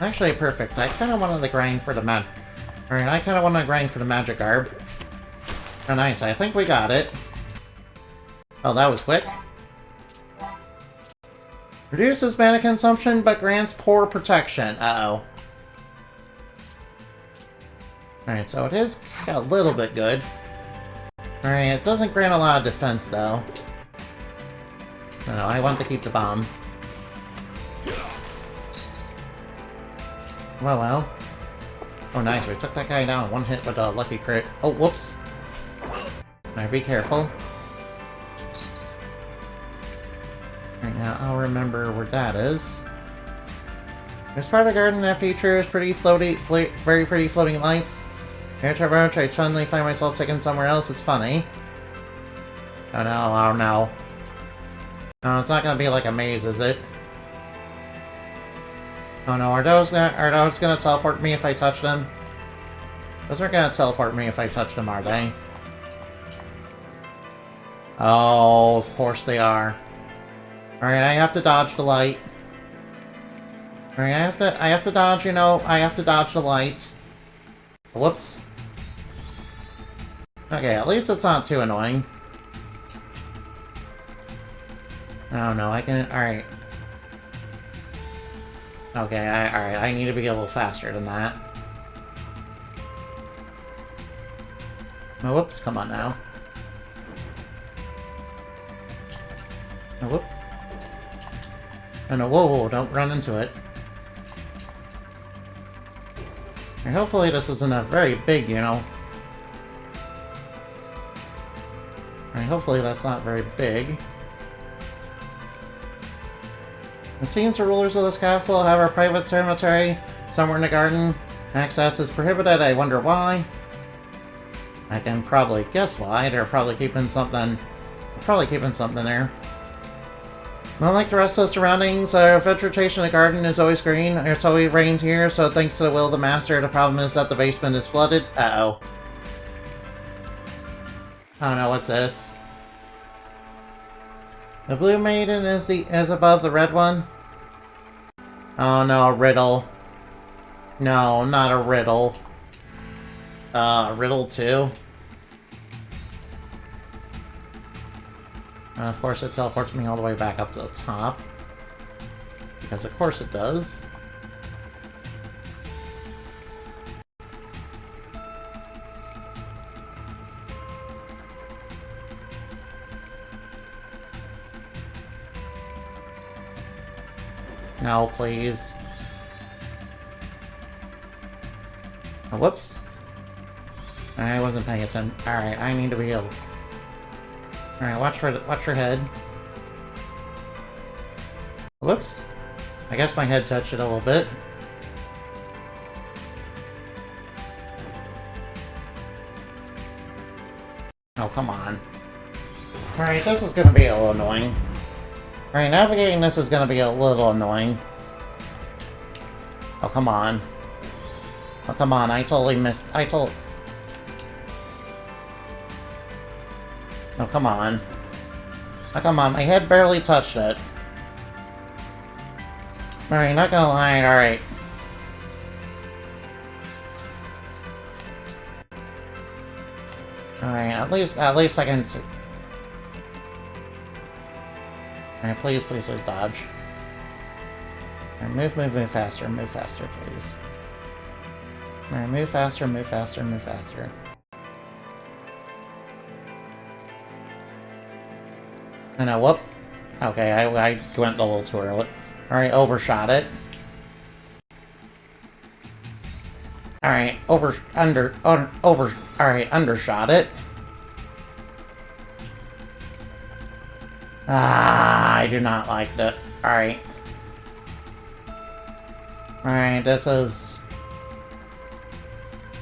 Actually perfect. I kind of wanted to grind for the Alright, I kind of want to grind for the magic garb. Oh, nice. I think we got it. Oh, that was quick. Reduces mana consumption, but grants poor protection. Uh-oh. Alright, so it is a little bit good. Alright, it doesn't grant a lot of defense, though. No, I want to keep the bomb. Well. Oh, nice. We took that guy down one hit with a lucky crit. Oh, whoops. Alright, be careful. Alright, now I'll remember where that is. There's part of the garden that features very pretty floating lights. Every time I suddenly find myself taken somewhere else, it's funny. Oh no, oh no. No, it's not gonna be like a maze, is it? Oh no, are those gonna teleport me if I touch them? Those aren't gonna teleport me if I touch them, are they? Oh, of course they are. Alright, I have to dodge the light. Alright, I have to dodge, you know, I have to dodge the light. Whoops. Okay, at least it's not too annoying. Oh no, I can... Alright. Okay, alright, I need to be a little faster than that. Oh, whoops, come on now. Oh, whoop. Oh no, whoa, whoa, don't run into it. And hopefully this isn't a very big, you know... And hopefully that's not very big. It seems the rulers of this castle have a private cemetery somewhere in the garden. Access is prohibited, I wonder why. I can probably guess why. They're probably keeping something... there. Unlike the rest of the surroundings, vegetation in the garden is always green. It's always rained here, so thanks to the will of the master, the problem is that the basement is flooded. Uh-oh. Oh no, what's this? The blue maiden is above the red one? Oh no, a riddle. No, not a riddle. Riddle 2? Of course it teleports me all the way back up to the top. Because of course it does. No, please. Oh, whoops. I wasn't paying attention. Alright, I need to be healed. Alright, watch your head. Whoops. I guess my head touched it a little bit. Oh, come on. Alright, this is gonna be a little annoying. Alright, navigating this is gonna be a little annoying. Oh, come on. Oh, come on, I totally missed... Oh, come on. Oh, come on, my head barely touched it. Alright, not gonna lie, alright. Alright, at least I can see. Alright, please dodge. Alright, move faster, please. Alright, move faster. I know, whoop. Okay, I went a little too early. Alright, overshot it. Alright, alright, undershot it. Ah, I do not like that. Alright. Alright, this is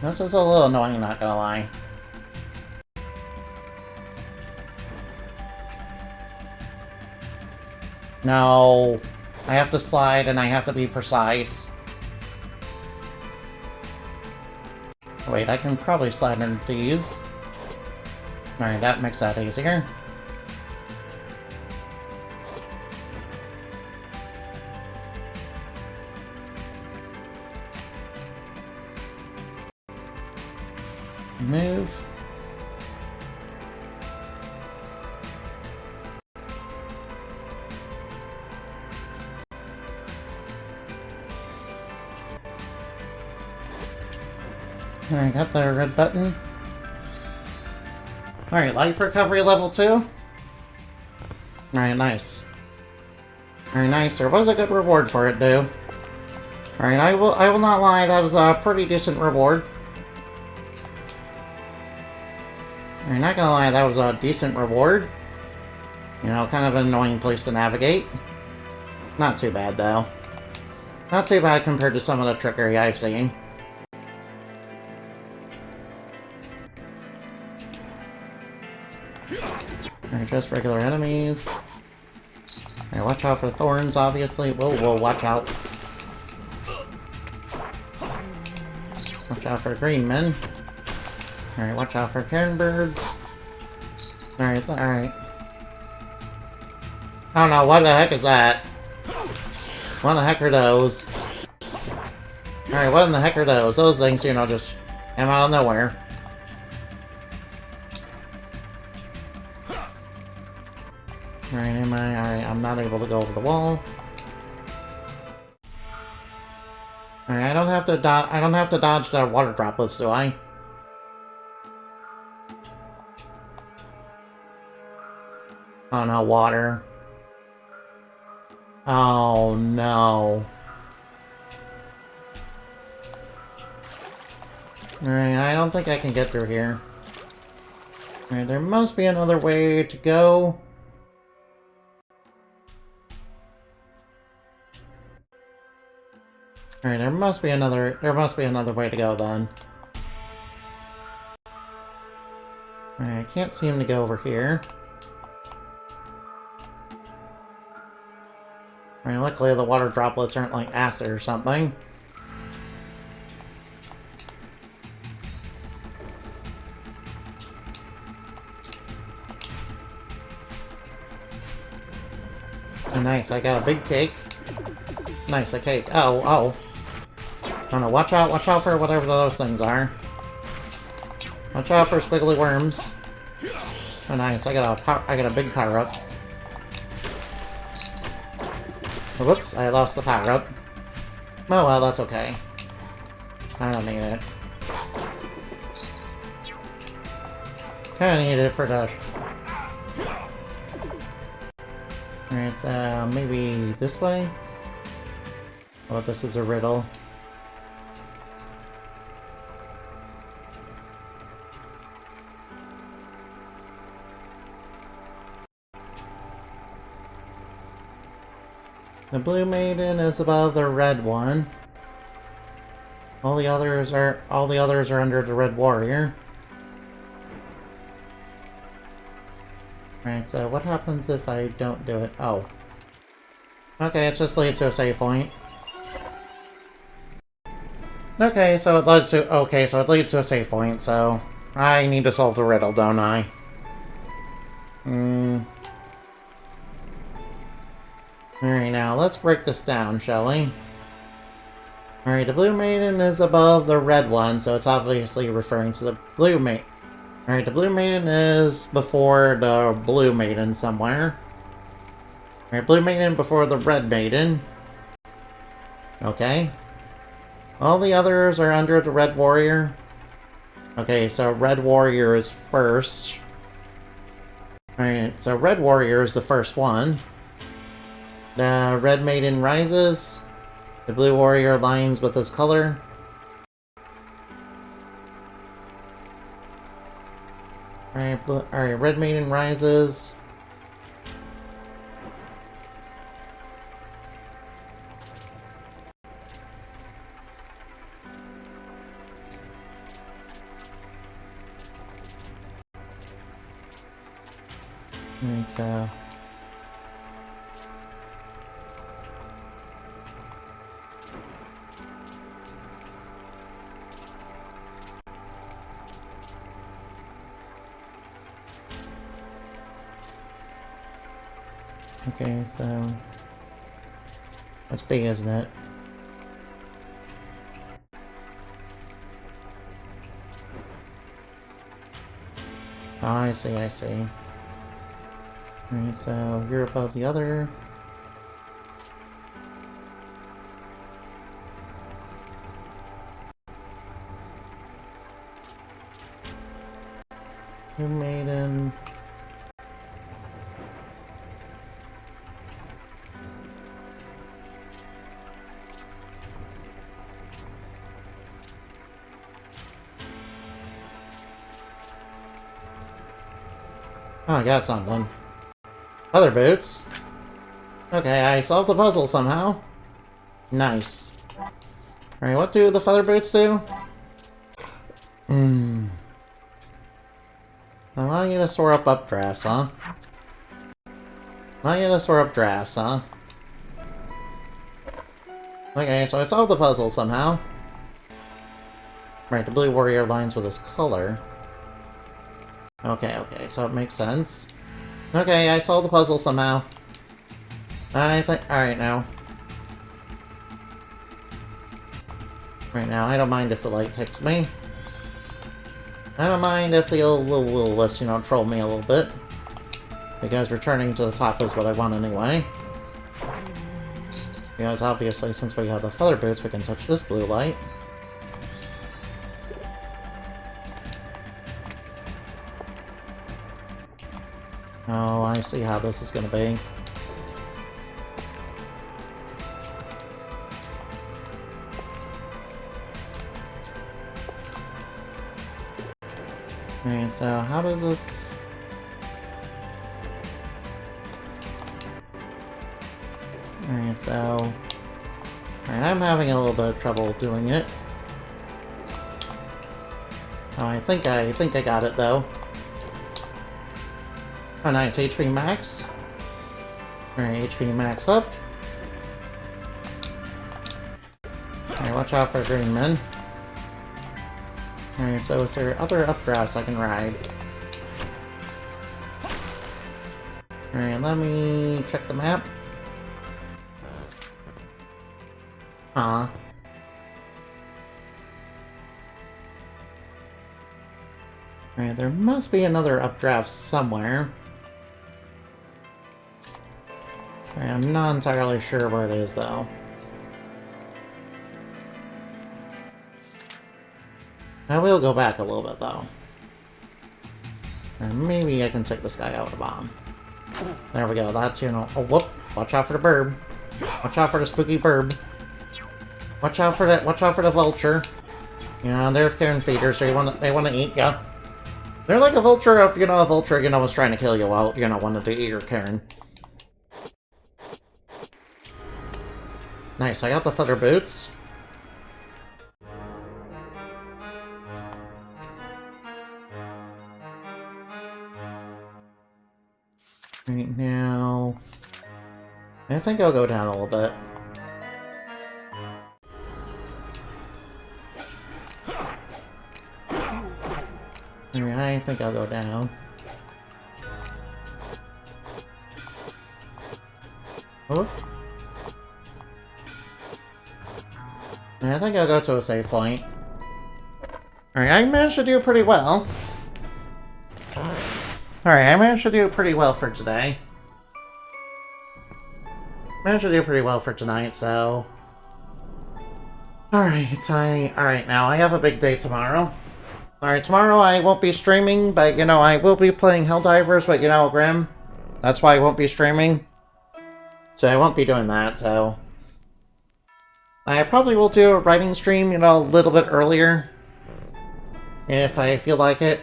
a little annoying, not gonna lie. No. I have to slide and I have to be precise. Wait, I can probably slide under these. Alright, that makes that easier. Move. Alright, got the red button. Alright, life recovery level 2. Alright, nice. Alright, nice. There was a good reward for it, dude. Alright, I will not lie, that was a pretty decent reward. Alright, not gonna lie, that was a decent reward. You know, kind of an annoying place to navigate. Not too bad, though. Not too bad compared to some of the trickery I've seen. Alright, just regular enemies. Alright, watch out for thorns, obviously. Whoa, watch out. Watch out for green men. Alright, watch out for cairn birds. Alright. I don't know, what the heck is that? What the heck are those? Alright, what in the heck are those? Those things, you know, just come out of nowhere. Alright, alright, I'm not able to go over the wall. Alright, I don't have to dodge the water droplets, do I? Oh no, water. Oh no. Alright, I don't think I can get through here. Alright, there must be another way to go. Alright, there must be another way to go then. Alright, I can't seem to go over here. Alright, luckily the water droplets aren't like acid or something. Oh, nice, I got a big cake. Nice, a cake. Oh, oh. Oh no, watch out for whatever those things are. Watch out for squiggly worms. Oh nice, I got a big power up. Oh, whoops, I lost the power up. Oh well, that's okay. I don't need it. Kinda need it for the... Alright, so maybe this way? Oh, this is a riddle. The blue maiden is above the red one. All the others are under the red warrior. Right, so what happens if I don't do it? Oh. Okay, it just leads to a save point. Okay, so it leads to a save point, so I need to solve the riddle, don't I? Alright, now let's break this down, shall we? Alright, the blue maiden is above the red one, so it's obviously referring to the blue maiden. Alright, the blue maiden is before the blue maiden somewhere. Alright, blue maiden before the red maiden. Okay. All the others are under the red warrior. Okay, so red warrior is first. Alright, so red warrior is the first one. The red maiden rises. The blue warrior aligns with his color. Alright, red maiden rises. And so... Okay, so... That's big, isn't it? Oh, I see, I see. Alright, so you're above the other. Blue maiden. Oh, I got something. Other boots. Okay, I solved the puzzle somehow. Nice. Alright, what do the feather boots do? Allow you to store up updrafts, huh? Allow you to store up drafts, huh? Okay, so I solved the puzzle somehow. Right, the blue warrior aligns with his color. Okay, okay, so it makes sense. Okay, I solved the puzzle somehow. Alright now. Right now, I don't mind if the light ticks me. I don't mind if the little list, you know, troll me a little bit. Because returning to the top is what I want anyway. Because obviously, since we have the feather boots, we can touch this blue light. Oh, I see how this is gonna be. Alright, so how does this... Alright, so... Alright, I'm having a little bit of trouble doing it. Oh, I think I got it, though. Oh, nice. HP max. Alright, HP max up. Alright, watch out for green men. Alright, so is there other updrafts I can ride? Alright, let me check the map. Alright, there must be another updraft somewhere. Alright, I'm not entirely sure where it is, though. I will go back a little bit, though. Or maybe I can take this guy out with a bomb. There we go, that's, you know... Oh, whoop! Watch out for the burb. Watch out for the spooky burb. Watch out for the vulture. You know, they're Karen feeders, so they wanna eat ya. They're like a vulture if, you know, a vulture, you know, was trying to kill you while, you know, wanted to eat your Karen. Nice, I got the feather boots. Right now... I think I'll go down a little bit. I think I'll go down. Oh. I think I'll go to a safe point. Alright, I managed to do pretty well. Alright, I managed to do pretty well for today. Managed to do pretty well for tonight, so... Alright, now I have a big day tomorrow. Alright, tomorrow I won't be streaming, but, you know, I will be playing Helldivers, but, you know, Grim. That's why I won't be streaming. So I won't be doing that, so... I probably will do a writing stream, you know, a little bit earlier. If I feel like it.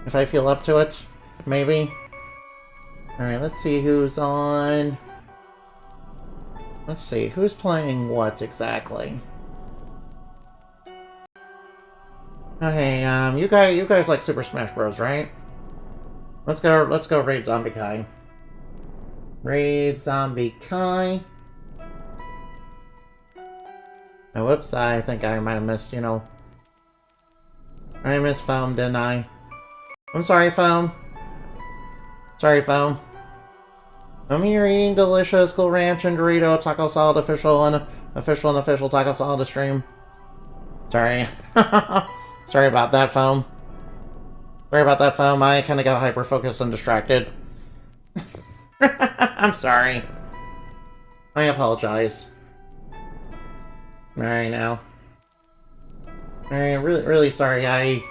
If I feel up to it. Maybe. Alright, let's see who's on... Let's see, who's playing what exactly? Okay, you guys like Super Smash Bros, right? Let's go raid Zombie Kai. Raid Zombie Kai. Oh, whoops, I think I might have missed, you know... I missed Foam, didn't I? I'm sorry, Foam. Sorry, Foam. I'm here eating delicious Cool Ranch and Dorito Taco Salad official Taco Salad stream. Sorry. Sorry about that, Foam. Sorry about that, Foam. I kind of got hyper-focused and distracted. I'm sorry. I apologize. Alright, now. Alright, really sorry. I'm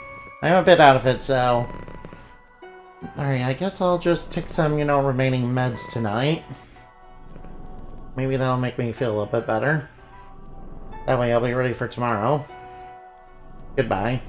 a bit out of it, so... Alright, I guess I'll just take some, you know, remaining meds tonight. Maybe that'll make me feel a little bit better. That way I'll be ready for tomorrow. Goodbye.